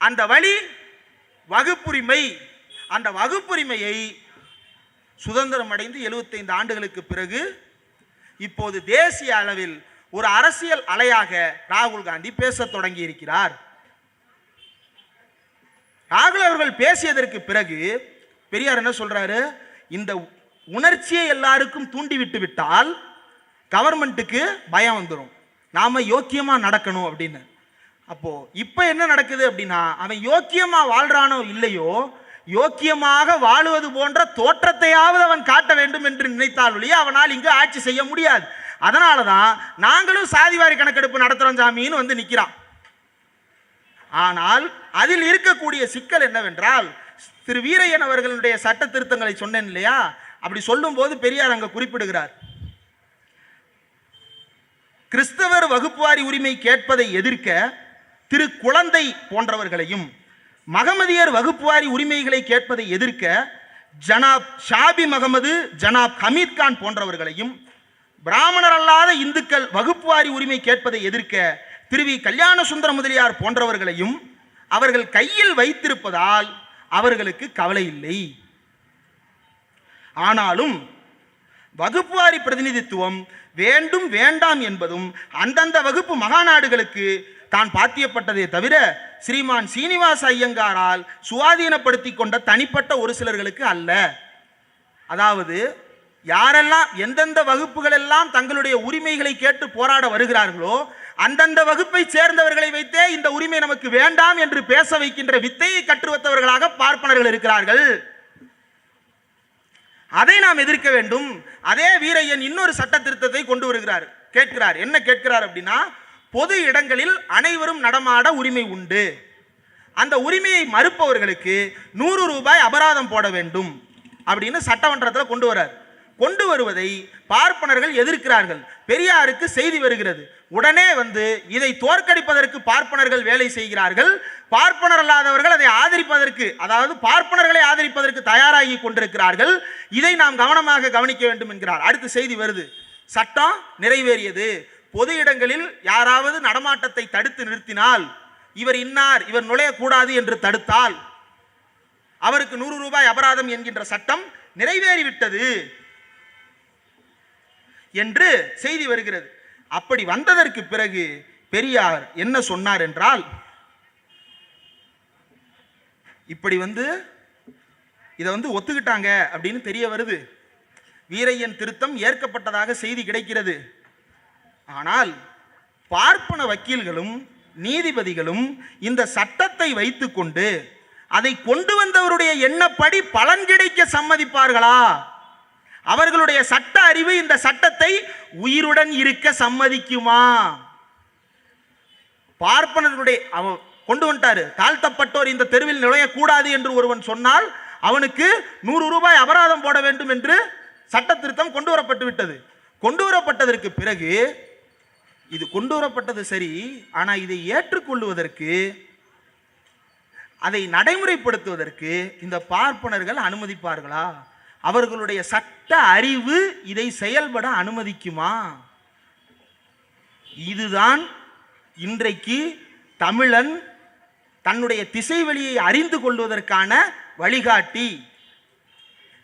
அந்த வழி வகுப்புரிமை. அந்த வகுப்புரிமையை சுதந்திரம் அடைந்து 75 ஆண்டுகளுக்கு பிறகு இப்போது தேசிய அளவில் ஒரு அரசியல் அலையாக ராகுல் காந்தி பேசத் தொடங்கி இருக்கிறார். ராகுல் அவர்கள் பேசியதற்கு பிறகு பெரியார் என்ன சொல்றாரு? இந்த உணர்ச்சியை எல்லாருக்கும் தூண்டி விட்டு விட்டால் கவர்மெண்ட்டுக்கு பயம் வந்துடும், நாம யோக்கியமா நடக்கணும் அப்படின்னு. அப்போ இப்ப என்ன நடக்குது அப்படின்னா, அவன் யோக்கியமா வாழ்றானோ இல்லையோ, யோக்கியமாக வாழுவது போன்ற தோற்றத்தையாவது அவன் காட்ட வேண்டும் என்று நினைத்தால் ஒழிய அவனால் இங்கு ஆட்சி செய்ய முடியாது. அதனாலதான் நாங்களும் சாதிவாரி கணக்கெடுப்பு நடத்துறோம் சாமின்னு வந்து நிற்கிறான். ஆனால் அதில் இருக்கக்கூடிய சிக்கல் என்னவென்றால், திரு வீரையன் அவர்களுடைய சட்ட திருத்தங்களை சொன்னேன் இல்லையா, அப்படி சொல்லும் போது பெரியார் அங்க குறிப்பிடுகிறார், கிறிஸ்தவர் வகுப்புவாரி உரிமை கேட்பதை எதிர்க்க திரு குழந்தை போன்றவர்களையும், மகமதியர் வகுப்புவாரி உரிமைகளை கேட்பதை எதிர்க்க ஜனாப் ஷாபி மகமது, ஜனாப் ஹமீத் கான் போன்றவர்களையும், பிராமணர் அல்லாத இந்துக்கள் வகுப்புவாரி உரிமை கேட்பதை எதிர்க்க திரு வி கல்யாண சுந்தர முதலியார் போன்றவர்களையும் அவர்கள் கையில் வைத்திருப்பதால் அவர்களுக்கு கவலை இல்லை. ஆனாலும் வகுப்புவாரி பிரதிநிதித்துவம் வேண்டும் வேண்டாம் என்பதும் அந்தந்த வகுப்பு மகாநாடுகளுக்கு தான் பாத்தியப்பட்டதே தவிர ஸ்ரீமான் சீனிவாச ஐயங்காரால் சுவாதீனப்படுத்தி கொண்ட தனிப்பட்ட ஒரு சிலர்களுக்கு அல்ல. அதாவது யாரெல்லாம் எந்தெந்த வகுப்புகள் எல்லாம் தங்களுடைய உரிமைகளை கேட்டு போராட வருகிறார்களோ அந்தந்த வகுப்பை சேர்ந்தவர்களை வைத்தே இந்த உரிமை நமக்கு வேண்டாம் என்று பேச வைக்கின்ற வித்தையை கற்றுவத்தவர்களாக பார்ப்பனர்கள் இருக்கிறார்கள். அதை நாம் எதிர்க்க வேண்டும். அதே வீரையன் இன்னொரு சட்ட திருத்தத்தை கொண்டு வருகிறார். கேட்கிறார், என்ன கேட்கிறார் அப்படின்னா, பொது இடங்களில் அனைவரும் நடமாட உரிமை உண்டு, அந்த உரிமையை மறுப்பவர்களுக்கு 100 ரூபாய் அபராதம் போட வேண்டும் அப்படின்னு சட்டமன்றத்தில் கொண்டு வரார். கொண்டு வருவதை பார்ப்பனர்கள் எதிர்க்கிறார்கள். பெரியாருக்கு செய்தி வருகிறது. உடனே வந்து இதை தோற்கடிப்பதற்கு பார்ப்பனர்கள் வேலை செய்கிறார்கள். பார்ப்பனர் அல்லாதவர்கள் அதை ஆதரிப்பதற்கு, அதாவது பார்ப்பனர்களை ஆதரிப்பதற்கு தயாராகி கொண்டிருக்கிறார்கள். இதை நாம் கவனமாக கவனிக்க வேண்டும் என்கிறார். அடுத்த செய்தி வருது, சட்டம் நிறைவேறியது. பொது இடங்களில் யாராவது நடமாட்டத்தை தடுத்து நிறுத்தினால், இவர் இன்னார், இவர் நுழையக்கூடாது என்று தடுத்தால் அவருக்கு 100 ரூபாய் அபராதம் என்கின்ற சட்டம் நிறைவேறிவிட்டது என்று செய்தி வருகிறது. அப்படி வந்ததற்கு பிறகு பெரியார் என்ன சொன்னார் என்றால், இப்படி வந்து இதை ஒத்துக்கிட்டாங்க அப்படின்னு தெரிய வருது. வீரையன் திருத்தம் ஏற்கப்பட்டதாக செய்தி கிடைக்கிறது. ஆனால் பார்ப்பன வக்கீல்களும் நீதிபதிகளும் இந்த சட்டத்தை வைத்துக்கொண்டு அதை கொண்டு வந்தவருடைய எண்ணப்படி பலன் கிடைக்க சம்மதிப்பார்களா? அவர்களுடைய சட்ட அறிவு இந்த சட்டத்தை உயிருடன் இருக்க சம்மதிக்குமா? பார்ப்பனர்களுடைய அவன் கொண்டு வந்துட்டாரு, தாழ்த்தப்பட்டோர் இந்த தெருவில் நுழையக்கூடாது என்று ஒருவன் சொன்னால் அவனுக்கு 100 ரூபாய் அபராதம் போட வேண்டும் என்று சட்ட திருத்தம் கொண்டு வரப்பட்டு விட்டது. கொண்டு வரப்பட்டதற்கு பிறகு இது கொண்டு வரப்பட்டது சரி, ஆனால் இதை ஏற்றுக்கொள்வதற்கு, அதை நடைமுறைப்படுத்துவதற்கு இந்த பார்ப்பனர்கள் அனுமதிப்பார்களா? அவர்களுடைய சட்ட அறிவு இதை செயல்பட அனுமதிக்குமா? இதுதான் இன்றைக்கு தமிழன் தன்னுடைய திசை வழியை அறிந்து கொள்வதற்கான வழிகாட்டி.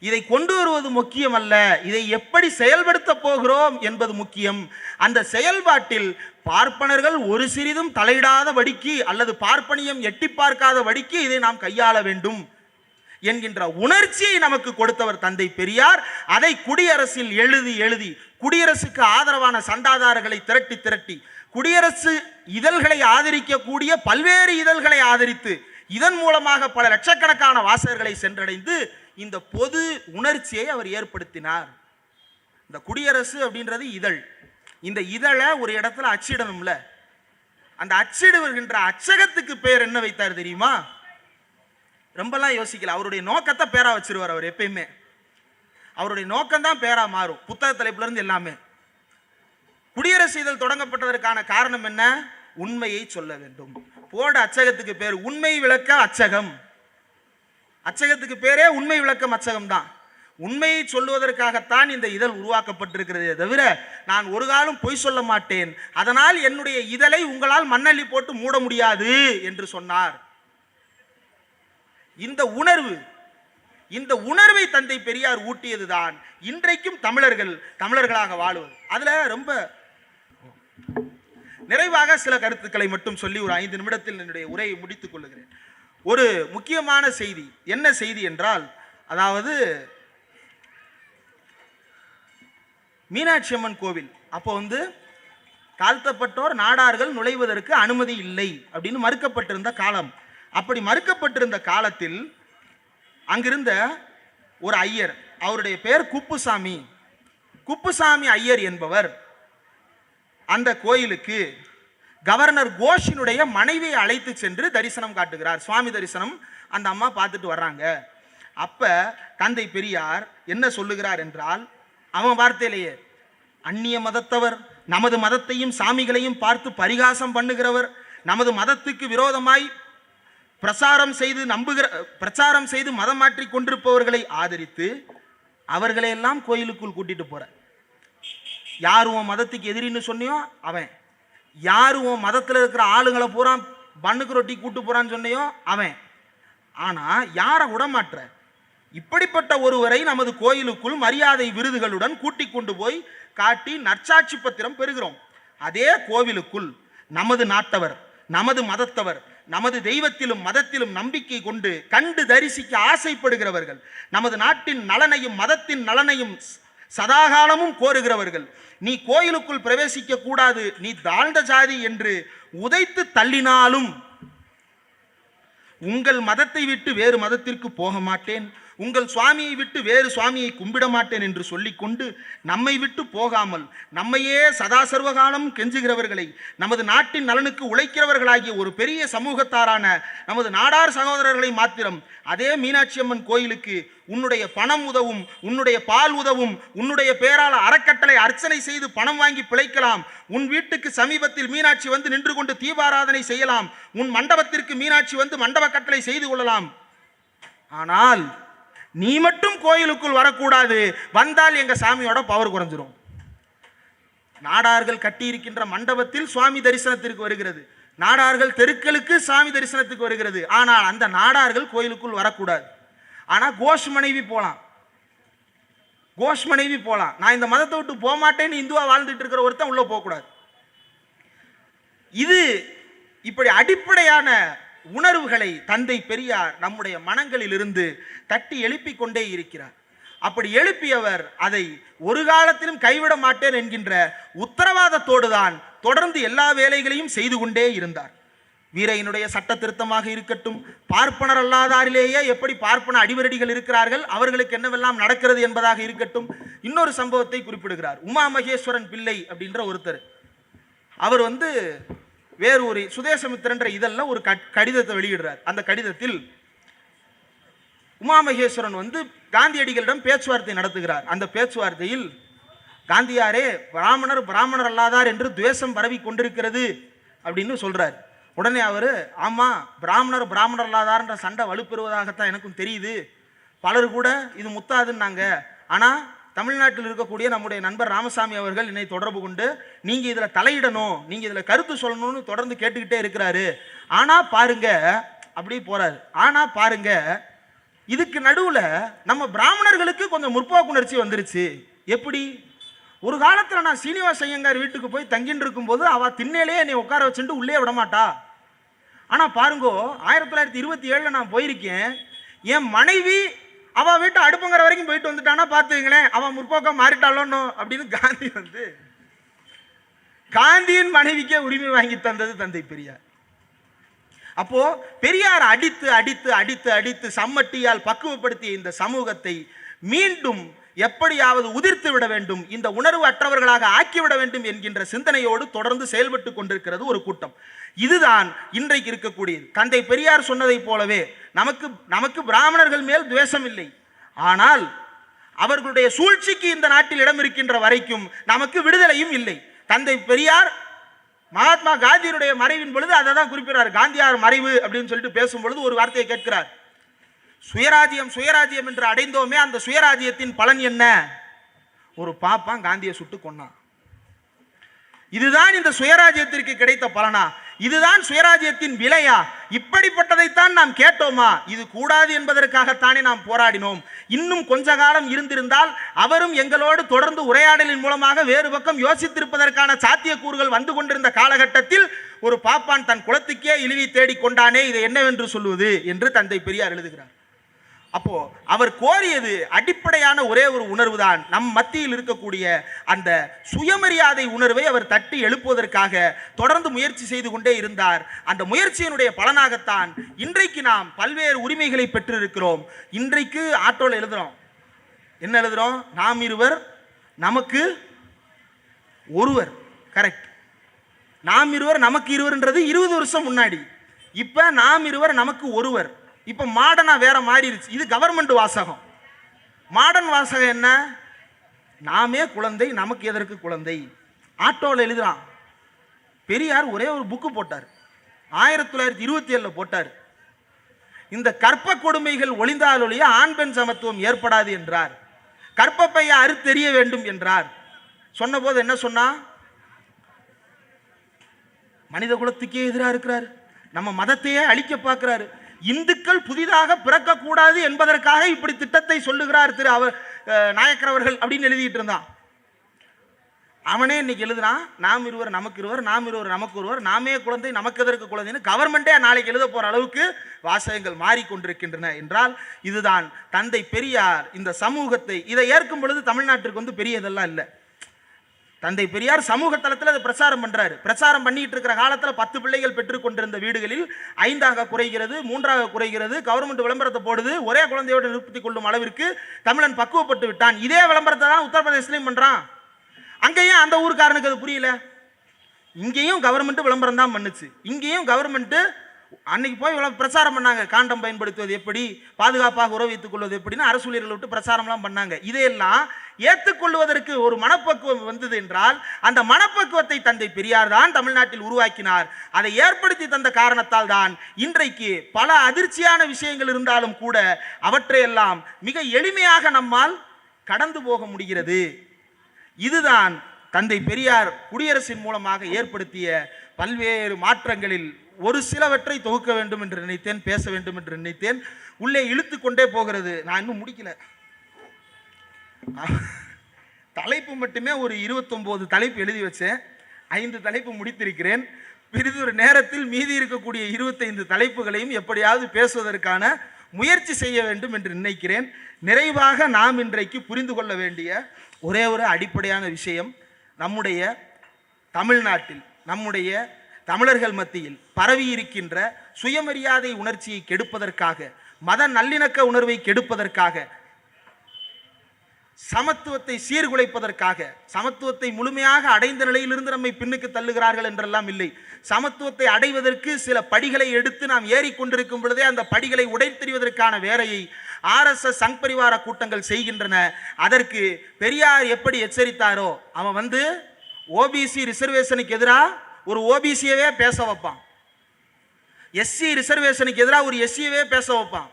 இதை கொண்டு வருவது முக்கியம் அல்ல, இதை எப்படி செயல்படுத்த போகிறோம் என்பது முக்கியம். அந்த செயல்பாட்டில் பார்ப்பனர்கள் ஒரு சிறிதும் தலையிடாதபடிக்கு அல்லது பார்ப்பனியம் எட்டி பார்க்காதபடிக்கு இதை நாம் கையாள வேண்டும் என்கின்ற உணர்ச்சியை நமக்கு கொடுத்தவர் தந்தை பெரியார். அதை குடியரசில் எழுதி குடியரசுக்கு ஆதரவான சந்தாதாரர்களை திரட்டி குடியரசு இதழ்களை ஆதரிக்கக்கூடிய பல்வேறு இதழ்களை ஆதரித்து இதன் மூலமாக பல லட்சக்கணக்கான வாசகர்களை சென்றடைந்து இந்த பொது உணர்ச்சியை அவர் ஏற்படுத்தினார். இந்த குடியரசு அப்படின்றது இதழ். இந்த இதழை ஒரு இடத்துல அச்சிடணும்ல, அந்த அச்சிடுகின்ற அச்சகத்துக்கு பேர் என்ன வைத்தார் தெரியுமா? ரொம்பலாம் யோசிக்கல, அவருடைய நோக்கத்தை பேரா வச்சிருவார். அவர் எப்பயுமே அவருடைய நோக்கம் தான் பேரா மாறும், புத்தக தலைப்புல இருந்து எல்லாமே. குடியரசு இதழ் தொடங்கப்பட்டதற்கான காரணம் என்ன? உண்மையை சொல்ல வேண்டும். போர்டு அச்சகத்துக்கு பேர் உண்மை விளக்க அச்சகம். அச்சகத்துக்கு பேரே உண்மை விளக்கம் அச்சகம் தான். உண்மையை சொல்லுவதற்காகத்தான் இந்த இதழ் உருவாக்கப்பட்டிருக்கிறதே தவிர நான் ஒரு காலம் பொய் சொல்ல மாட்டேன், அதனால் என்னுடைய இதழை உங்களால் மண்ணள்ளி போட்டு மூட முடியாது என்று சொன்னார். இந்த உணர்வை தந்தை பெரியார் ஊட்டியதுதான் இன்றைக்கும் தமிழர்களாக வாழுவது. அதுல ரொம்ப நிறைவாக சில கருத்துக்களை மட்டும் சொல்லி ஒரு 5 நிமிடத்தில் என்னுடைய உரையை முடித்துக் கொள்ளுகிறேன். ஒரு முக்கியமான செய்தி, என்ன செய்தி என்றால், அதாவது மீனாட்சி அம்மன் கோவில் அப்போ தாழ்த்தப்பட்டோர் நாடார்கள் நுழைவதற்கு அனுமதி இல்லை அப்படின்னு மறுக்கப்பட்டிருந்த காலம். அப்படி மறுக்கப்பட்டிருந்த காலத்தில் அங்கிருந்த ஒரு ஐயர், அவருடைய பெயர் குப்புசாமி ஐயர் என்பவர் அந்த கோயிலுக்கு கவர்னர் கோஷினுடைய மனைவியை அழைத்து சென்று தரிசனம் காட்டுகிறார். சுவாமி தரிசனம் அந்த அம்மா பார்த்துட்டு வர்றாங்க. அப்ப தந்தை பெரியார் என்ன சொல்லுகிறார் என்றால், அவன் வார்த்தையிலேயே, அந்நிய மதத்தவர் நமது மதத்தையும் சாமிகளையும் பார்த்து பரிகாசம் பண்ணுகிறவர், நமது மதத்துக்கு விரோதமாய் பிரச்சாரம் செய்து மதம் மாற்றி கொண்டிருப்பவர்களை ஆதரித்து அவர்களையெல்லாம் கோயிலுக்குள் கூட்டிட்டு போற. யார் உன் மதத்துக்கு எதிரின்னு சொன்னியோ அவன், யார் உன் மதத்தில் இருக்கிற ஆளுங்களை பூரா பண்ணுக்கு ரொட்டி கூட்டு போறான்னு சொன்னியோ அவன். ஆனா யாரை விடமாற்ற? இப்படிப்பட்ட ஒருவரை நமது கோயிலுக்குள் மரியாதை விருதுகளுடன் கூட்டிக் கொண்டு போய் காட்டி நற்சாட்சி பத்திரம் பெறுகிறோம். அதே கோவிலுக்குள் நமது நாட்டவர், நமது மதத்தவர், நமது தெய்வத்திலும் மதத்திலும் நம்பிக்கை கொண்டு கண்டு தரிசிக்க ஆசைப்படுகிறவர்கள், நமது நாட்டின் நலனையும் மதத்தின் நலனையும் சதாகாலமும் கோருகிறவர்கள், நீ கோயிலுக்குள் பிரவேசிக்க கூடாது, நீ தாழ்ந்த ஜாதி என்று உதைத்து தள்ளினாலும் உங்கள் மதத்தை விட்டு வேறு மதத்திற்கு போக மாட்டேன், உங்கள் சுவாமியை விட்டு வேறு சுவாமியை கும்பிட மாட்டேன் என்று சொல்லிக்கொண்டு நம்மை விட்டு போகாமல் நம்மையே சதா சர்வகாலம் கெஞ்சுகிறவர்களை, நமது நாட்டின் நலனுக்கு உழைக்கிறவர்களாகிய ஒரு பெரிய சமூகத்தாரான நமது நாடார் சகோதரர்களை மாத்திரம் அதே மீனாட்சி அம்மன் கோயிலுக்கு உன்னுடைய பணம் உதவும், உன்னுடைய பால் உதவும், உன்னுடைய பேரால் அறக்கட்டளை அர்ச்சனை செய்து பணம் வாங்கி பிழைக்கலாம், உன் வீட்டுக்கு சமீபத்தில் மீனாட்சி நின்று கொண்டு தீபாராதனை செய்யலாம், உன் மண்டபத்திற்கு மீனாட்சி மண்டப கட்டளை செய்து கொள்ளலாம். ஆனால் நீ மட்டும் கோயிலுக்குள் வரக்கூடாது, வந்தால் எங்க சாமியோட பவர் குறைஞ்சிரும். நாடார்கள் கட்டி இருக்கின்ற மண்டபத்தில் சுவாமி தரிசனத்திற்கு வருகிறது, நாடார்கள் தெருக்களுக்கு சாமி தரிசனத்துக்கு வருகிறது. ஆனால் அந்த நாடார்கள் கோயிலுக்குள் வரக்கூடாது. ஆனா கோஷ் மனைவி போலாம். நான் இந்த மதத்தை விட்டு போக மாட்டேன்னு இந்துவா வாழ்ந்துட்டு இருக்கிற ஒருத்தன் உள்ள போகக்கூடாது. இது இப்படி அடிப்படையான உணர்வுகளை தந்தை பெரியார் நம்முடைய மனங்களில் இருந்து தட்டி எழுப்பிக் கொண்டே இருக்கிறார். அப்படி எழுப்பியவர் அதை ஒரு காலத்திலும் கைவிட மாட்டேன் என்கின்ற உத்தரவாதத்தோடு தான் தொடர்ந்து எல்லா வேலைகளையும் செய்து கொண்டே இருந்தார். வீரையினுடைய சட்ட திருத்தமாக இருக்கட்டும், பார்ப்பனர் அல்லாதாரிலேயே எப்படி பார்ப்பன அடிவரடிகள் இருக்கிறார்கள், அவர்களுக்கு என்னவெல்லாம் நடக்கிறது என்பதாக இருக்கட்டும். இன்னொரு சம்பவத்தை குறிப்பிடுகிறார். உமா மகேஸ்வரன் பிள்ளை அப்படின்ற ஒருத்தர், அவர் வேறு ஒரு சுதேசமித்திரன்ற இதெல்லாம் ஒரு கடிதத்தை வெளியிடுறார். அந்த கடிதத்தில் உமா மகேஸ்வரன் காந்தியடிகளிடம் பேச்சுவார்த்தை நடத்துகிறார். அந்த பேச்சுவார்த்தையில் காந்தியாரே பிராமணர் அல்லாதார் என்று துவேஷம் பரவி கொண்டிருக்கிறது அப்படின்னு சொல்றார். உடனே அவர், ஆமா பிராமணர் அல்லாதார்ன்ற சண்டை வலுப்பெறுவதாகத்தான் எனக்கும் தெரியுது, பலர் கூட இது முத்தாதுன்னாங்க, ஆனா தமிழ்நாட்டில் இருக்கக்கூடிய நம்முடைய நண்பர் ராமசாமி அவர்கள் என்னை தொடர்பு கொண்டு நீங்க இதுல தலையிடணும், நீங்க இதுல கருத்து சொல்லணும்னு தொடர்ந்து கேட்டுக்கிட்டே இருக்கிறாரு. ஆனா பாருங்க, அப்படி போறாரு. ஆனா பாருங்க, இதுக்கு நடுவுல நம்ம பிராமணர்களுக்கு கொஞ்சம் முற்போக்குணர்ச்சி வந்துருச்சு. எப்படி? ஒரு காலத்துல நான் சீனிவாச ஐயங்கார் வீட்டுக்கு போய் தங்கிட்டு இருக்கும் போது அவ திண்ணையிலேயே என்னை உட்கார வச்சுட்டு உள்ளே விட மாட்டா. ஆனா பாருங்கோ, 1927 நான் போயிருக்கேன், என் மனைவி அவ வீட்டு அடுப்புங்கிற வரைக்கும் போயிட்டு வந்துட்டானா பாத்துங்களேன், அவன் முற்போக்கம் மாறிட்டாளோன்னு அப்படின்னு காந்தியின் மனைவிக்கே உரிமை வாங்கி தந்தது தந்தை பெரியார். அப்போ பெரியார் அடித்து அடித்து அடித்து அடித்து சம்மட்டியால் பக்குவப்படுத்திய இந்த சமூகத்தை மீண்டும் எப்படியாவது உதிர்த்து விட வேண்டும், இந்த உணர்வு அற்றவர்களாக ஆக்கிவிட வேண்டும் என்கின்ற சிந்தனையோடு தொடர்ந்து செயல்பட்டு கொண்டிருக்கிறது ஒரு கூட்டம். இதுதான் இன்றைக்கு இருக்கக்கூடியது. தந்தை பெரியார் சொன்னதை போலவே நமக்கு பிராமணர்கள் மேல் துவேஷம் இல்லை, ஆனால் அவர்களுடைய சூழ்ச்சிக்கு இந்த நாட்டில் இடம் இருக்கின்ற வரைக்கும் நமக்கு விடுதலையும் இல்லை. தந்தை பெரியார் மகாத்மா காந்தியினுடைய மறைவின் பொழுது அதை தான் குறிப்பிடுறார். காந்தியார் மறைவு அப்படின்னு சொல்லிட்டு பேசும்பொழுது ஒரு வார்த்தையை கேட்கிறார். சுயராஜ்யம் சுயராஜ்யம் என்று அடைந்தோமே, அந்த சுயராஜ்யத்தின் பலன் என்ன? ஒரு பாப்பான் காந்தியை சுட்டு கொன்னான். இதுதான் இந்த சுயராஜ்யத்திற்கு கிடைத்த பலனா? இதுதான் சுயராஜ்யத்தின் விலையா? இப்படிப்பட்டதைத்தான் நாம் கேட்டோமா? இது கூடாது என்பதற்காகத்தானே நாம் போராடினோம். இன்னும் கொஞ்ச காலம் இருந்திருந்தால் அவரும் எங்களோடு தொடர்ந்து உரையாடலின் மூலமாக வேறு பக்கம் யோசித்திருப்பதற்கான சாத்தியக்கூறுகள் வந்து கொண்டிருந்த காலகட்டத்தில் ஒரு பாப்பான் தன் குலத்துக்கே இழிவை தேடிக்கொண்டானே, இதை என்னவென்று சொல்லுவது என்று தந்தை பெரியார் எழுதுகிறார். அப்போ அவர் கோரியது அடிப்படையான ஒரே ஒரு உணர்வு தான். நம் மத்தியில் இருக்கக்கூடிய அந்த சுயமரியாதை உணர்வை அவர் தட்டி எழுப்புவதற்காக தொடர்ந்து முயற்சி செய்து கொண்டே இருந்தார். அந்த முயற்சியினுடைய பலனாகத்தான் இன்றைக்கு நாம் பல்வேறு உரிமைகளை பெற்றிருக்கிறோம். இன்றைக்கு ஆட்டோல எழுதுறோம், என்ன எழுதுறோம்? நாம் இருவர் நமக்கு ஒருவர். கரெக்ட். நாம் இருவர் நமக்கு இருவர்ன்றது 20 வருஷம் முன்னாடி. இப்ப நாம் இருவர் நமக்கு ஒருவர். இப்போ மாடர்னா வேற மாறிடுச்சு. இது கவர்மெண்ட் வாசகம். மாடர்ன் வாசகம் என்ன? நாமே குழந்தை, நமக்கு எதற்கு குழந்தை? ஆட்டோவில் எழுதுறான். பெரியார் ஒரே ஒரு புக்கு போட்டார், 1927 போட்டார். இந்த கற்ப கொடுமைகள் ஒளிந்தாலொழிய ஆண் பெண் சமத்துவம் ஏற்படாது என்றார். கற்பப்பையை அறுத்தெறிய வேண்டும் என்றார். சொன்ன போது என்ன சொன்னா? மனித குலத்துக்கே எதிராக இருக்கிறார், நம்ம மதத்தையே அழிக்க பார்க்கிறாரு, இந்துக்கள் புதிதாக பிறக்கக்கூடாது என்பதற்காக இப்படி திட்டத்தை சொல்லுகிறார் திரு நாயக்கர் அவர்கள் அப்படின்னு எழுதிட்டு இருந்தான். அவனே இன்னைக்கு எழுதுறான், நாம் இருவர் நமக்கு இருவர், நாம் இருவர் நமக்கு ஒருவர், நாமே குழந்தை நமக்கு எதற்கு குழந்தைன்னு கவர்மெண்டே நாளைக்கு எழுத போற அளவுக்கு வாசகங்கள் மாறிக்கொண்டிருக்கின்றன என்றால் இதுதான் தந்தை பெரியார் இந்த சமூகத்தை இதை ஏற்கும் பொழுது தமிழ்நாட்டிற்கு வந்து பெரியதெல்லாம் இல்லை. தந்தை பெரியார் சமூக தளத்தில் அதை பிரச்சாரம் பண்றாரு. பிரச்சாரம் பண்ணிட்டு இருக்கிற காலத்தில் 10 பிள்ளைகள் பெற்றுக் கொண்டிருந்த வீடுகளில் 5ஆக குறைகிறது, 3ஆக குறைகிறது. கவர்மெண்ட் விளம்பரத்தை போடுது, ஒரே குழந்தையோடு நிறுத்திக் கொள்ளும் அளவிற்கு தமிழன் பக்குவப்பட்டு விட்டான். இதே விளம்பரத்தை தான் உத்தரப்பிரதேசலையும் பண்றான். அங்கேயும் அந்த ஊருக்காரனுக்கு அது புரியல. இங்கேயும் கவர்மெண்ட் விளம்பரம் தான் பண்ணுச்சு. இங்கேயும் கவர்மெண்ட் அன்னைக்கு போய் பிரச்சாரம் பண்ணாங்க, காண்டம் பயன்படுத்துவது எப்படி, பாதுகாப்பாக உறவு வைத்துக் கொள்வது எப்படின்னு அரசு ஊழியர்களை விட்டு பிரச்சாரம்லாம் பண்ணாங்க. இதையெல்லாம் ஏற்றுக்கொள்வதற்கு ஒரு மனப்பக்குவம் வந்தது என்றால் அந்த மனப்பக்குவத்தை தந்தை பெரியார் தான் தமிழ்நாட்டில் உருவாக்கினார். அதை ஏற்படுத்தி தந்த காரணத்தால் தான் இன்றைக்கு பல அதிர்ச்சியான விஷயங்கள் இருந்தாலும் கூட அவற்றையெல்லாம் மிக எளிமையாக நம்மால் கடந்து போக முடிகிறது. இதுதான் தந்தை பெரியார் குடியரசின் மூலமாக ஏற்படுத்திய பல்வேறு மாற்றங்களில் ஒரு சிலவற்றை தொகுக்க வேண்டும் என்று நினைத்தேன், பேச வேண்டும் என்று நினைத்தேன். உள்ளே இழுத்து கொண்டே போகிறது. நான் இன்னும் முடிக்கல. தலைப்பு மட்டுமே ஒரு 29 தலைப்பு எழுதி வச்சேன், 5 தலைப்பு முடித்திருக்கிறேன். பிறிதொரு நேரத்தில் மீதி இருக்கக்கூடிய 25 தலைப்புகளையும் எப்படியாவது பேசுவதற்கான முயற்சி செய்ய வேண்டும் என்று நினைக்கிறேன். நிறைவாக நாம் இன்றைக்கு புரிந்து கொள்ள வேண்டிய ஒரே ஒரு அடிப்படையான விஷயம், நம்முடைய தமிழ்நாட்டில் நம்முடைய தமிழர்கள் மத்தியில் பரவி இருக்கின்ற சுயமரியாதை உணர்ச்சியை கெடுப்பதற்காக, மத நல்லிணக்க உணர்வை கெடுப்பதற்காக, சமத்துவத்தை சீர்குலைப்பதற்காக, சமத்துவத்தை முழுமையாக அடைந்த நிலையிலிருந்து நம்மை பின்னுக்கு தள்ளுகிறார்கள் என்றெல்லாம் இல்லை. சமத்துவத்தை அடைவதற்கு சில படிகளை எடுத்து நாம் ஏறிக்கொண்டிருக்கும் பொழுதே அந்த படிகளை உடைத்தெறிவதற்கான வேலையை RSS சங் பரிவார கூட்டங்கள் செய்கின்றன. அதற்கு பெரியார் எப்படி எச்சரித்தாரோ, அவன் ஓபிசி ரிசர்வேஷனுக்கு எதிராக ஒரு ஓபிசியவே பேச வைப்பான், எஸ்சி ரிசர்வேஷனுக்கு எதிராக ஒரு எஸ்சியவே பேச வைப்பான்,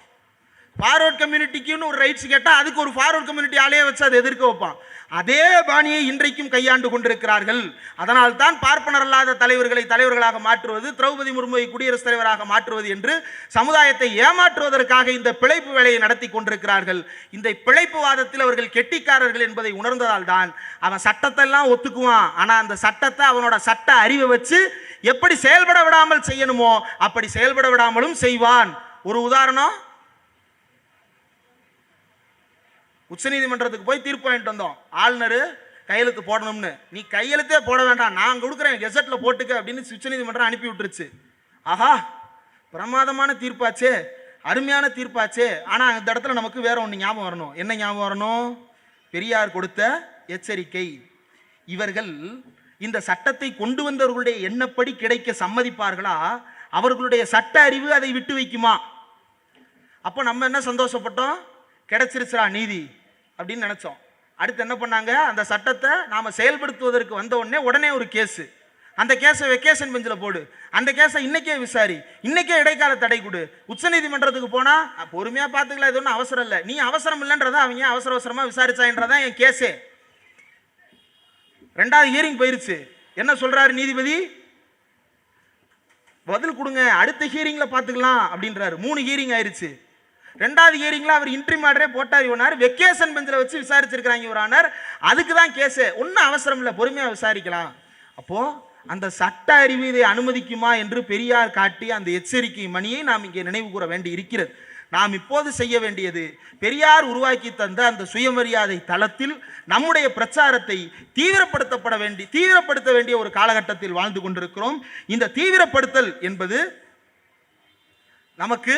ஃபார்வர்ட் கம்யூனிட்டிக்குன்னு ஒரு ரைட்ஸ் கேட்டால் அதுக்கு ஒரு ஃபார்வர்ட் கம்யூனிட்டி ஆளையே வச்சு அதை எதிர்க்க வைப்பான். அதே பாணியை இன்றைக்கும் கையாண்டு கொண்டிருக்கிறார்கள். அதனால் தான் பார்ப்பனர் அல்லாத தலைவர்களை தலைவர்களாக மாற்றுவது, திரௌபதி முர்முவை குடியரசுத் தலைவராக மாற்றுவது என்று சமுதாயத்தை ஏமாற்றுவதற்காக இந்த பிழைப்பு வேலையை நடத்தி கொண்டிருக்கிறார்கள். இந்த பிழைப்பு வாதத்தில் அவர்கள் கெட்டிக்காரர்கள் என்பதை உணர்ந்ததால் தான் அவன் சட்டத்தை எல்லாம் ஒத்துக்குவான். ஆனால் அந்த சட்டத்தை அவனோட சட்ட அறிவை வச்சு எப்படி செயல்பட விடாமல் செய்யணுமோ அப்படி செயல்பட விடாமலும் செய்வான். ஒரு உதாரணம், உச்சநீதிமன்றத்துக்கு போய் தீர்ப்பு வாங்கிட்டு வந்தோம், ஆளுநர் கையெழுத்து போடணும்னு. நீ கையெழுத்தே போட வேண்டாம், நான் கொடுக்குறேன், கெசட்டில் போட்டுக்க அப்படின்னு உச்சநீதிமன்றம் அனுப்பி விட்டுருச்சு. ஆஹா, பிரமாதமான தீர்ப்பாச்சே, அருமையான தீர்ப்பாச்சே. ஆனால் இந்த இடத்துல நமக்கு வேற ஒன்று ஞாபகம் வரணும். என்ன ஞாபகம் வரணும்? பெரியார் கொடுத்த எச்சரிக்கை. இவர்கள் இந்த சட்டத்தை கொண்டு வந்தவர்களுடைய எண்ணப்படி கிடைக்க சம்மதிப்பார்களா? அவர்களுடைய சட்ட அறிவு அதை விட்டு வைக்குமா? அப்போ நம்ம என்ன சந்தோஷப்பட்டோம், கிடைச்சிருச்சா நீதி அப்படின்னு நினைச்சோம். அடுத்து என்ன பண்ணாங்க, அந்த சட்டத்தை நாம செயல்படுத்துவதற்கு வந்த உடனே ஒரு கேஸு. அந்த கேஸை வெக்கேஷன் பெஞ்சில் போடு, அந்த கேஸை இன்னைக்கே விசாரி, இன்னைக்கே இடைக்கால தடை கொடு. உச்சநீதிமன்றத்துக்கு போனா பொறுமையா பார்த்துக்கலாம், இது ஒன்றும் அவசரம் இல்லை. நீ அவசரம் இல்லைன்றதா அவங்க அவசரமா விசாரிச்சான்றதான் என் கேஸே. 2வது ஹியரிங் போயிருச்சு. என்ன சொல்றாரு நீதிபதி? பதில் கொடுங்க, அடுத்த ஹியரிங்ல பார்த்துக்கலாம் அப்படின்றாரு. 3 ஹியரிங் ஆயிருச்சு. 2வது ஹியரிங்ல அவர் இன்ட்ரிம் ஆர்டரே போட்டார். இவனார் வெக்கேஷன் பெஞ்சில் வச்சு விசாரிச்சிருக்கிறாங்க இவர் ஆனர். அதுக்கு தான் கேஸ். ஒன்றும் அவசரம் இல்லை, பொறுமையாக விசாரிக்கலாம். அப்போ அந்த சட்ட அறிவு இதை அனுமதிக்குமா என்று பெரியார் காட்டி அந்த எச்சரிக்கை மணியை நாம் இங்கே நினைவு கூற வேண்டி இருக்கிறது. நாம் இப்போது செய்ய வேண்டியது பெரியார் உருவாக்கி தந்த அந்த சுயமரியாதை தளத்தில் நம்முடைய பிரச்சாரத்தை தீவிரப்படுத்த வேண்டிய ஒரு காலகட்டத்தில் வாழ்ந்து கொண்டிருக்கிறோம். இந்த தீவிரப்படுத்தல் என்பது நமக்கு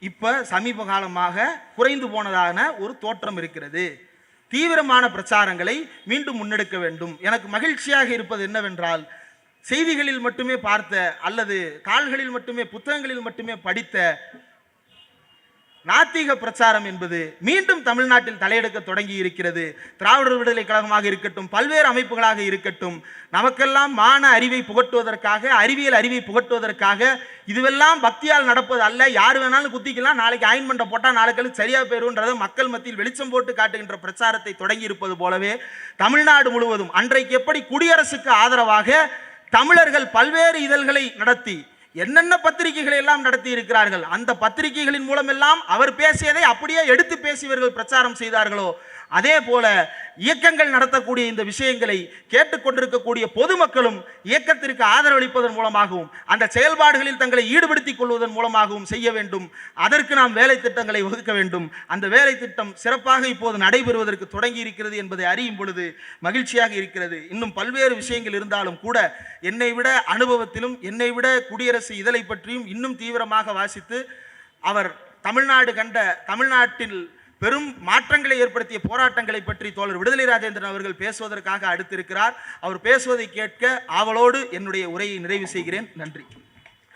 இப்ப சமீப காலமாக குறைந்து போனதான ஒரு தோற்றம் இருக்கிறது. தீவிரமான பிரச்சாரங்களை மீண்டும் முன்னெடுக்க வேண்டும். எனக்கு மகிழ்ச்சியாக இருப்பது என்னவென்றால், செய்திகளில் மட்டுமே பார்த்த அல்லது தாள்களில் மட்டுமே புத்தகங்களில் மட்டுமே படித்த நாத்திக பிரச்சாரம் என்பது மீண்டும் தமிழ்நாட்டில் தலையெடுக்க தொடங்கி இருக்கிறது. திராவிடர் விடுதலை கழகமாக இருக்கட்டும், பல்வேறு அமைப்புகளாக இருக்கட்டும், நமக்கெல்லாம் மான அறிவை புகட்டுவதற்காக, அறிவியல் அறிவை புகட்டுவதற்காக, இதுவெல்லாம் பக்தியால் நடப்பது அல்ல. யார் வேணாலும் குத்திக்கலாம், நாளைக்கு ஆயின்மெண்ட்டை போட்டால் நாளைக்கு சரியா போயிருன்றதை மக்கள் மத்தியில் வெளிச்சம் போட்டு காட்டுகின்ற பிரச்சாரத்தை தொடங்கி இருப்பது போலவே தமிழ்நாடு முழுவதும் அன்றைக்கு எப்படி குடியரசுக்கு ஆதரவாக தமிழர்கள் பல்வேறு இதழ்களை நடத்தி என்னென்ன பத்திரிகைகளை எல்லாம் நடத்தி இருக்கிறார்கள், அந்த பத்திரிகைகளின் மூலம் எல்லாம் அவர் பேசியதை அப்படியே எடுத்து பேசியவர்கள் பிரச்சாரம் செய்தார்களோ, அதே போல இயக்கங்கள் நடத்தக்கூடிய இந்த விஷயங்களை கேட்டுக்கொண்டிருக்கக்கூடிய பொதுமக்களும் இயக்கத்திற்கு ஆதரவளிப்பதன் மூலமாகவும் அந்த செயல்பாடுகளில் தங்களை ஈடுபடுத்திக் கொள்வதன் மூலமாகவும் செய்ய வேண்டும். அதற்கு நாம் வேலை திட்டங்களை வகுக்க வேண்டும். அந்த வேலை திட்டம் சிறப்பாக இப்போது நடைபெறுவதற்கு தொடங்கி இருக்கிறது என்பதை அறியும் பொழுது மகிழ்ச்சியாக இருக்கிறது. இன்னும் பல்வேறு விஷயங்கள் இருந்தாலும் கூட என்னை விட அனுபவத்திலும் என்னை விட குடியரசு இதழை பற்றியும் இன்னும் தீவிரமாக வாசித்து அவர் தமிழ்நாடு கண்ட தமிழ்நாட்டில் பெரும் மாற்றங்களை ஏற்படுத்திய போராட்டங்களை பற்றி தோழர் விடுதலை ராஜேந்திரன் அவர்கள் பேசுவதற்காக அடுத்திருக்கிறார். அவர் பேசுவதை கேட்க ஆவலோடு என்னுடைய உரையை நிறைவு செய்கிறேன். நன்றி.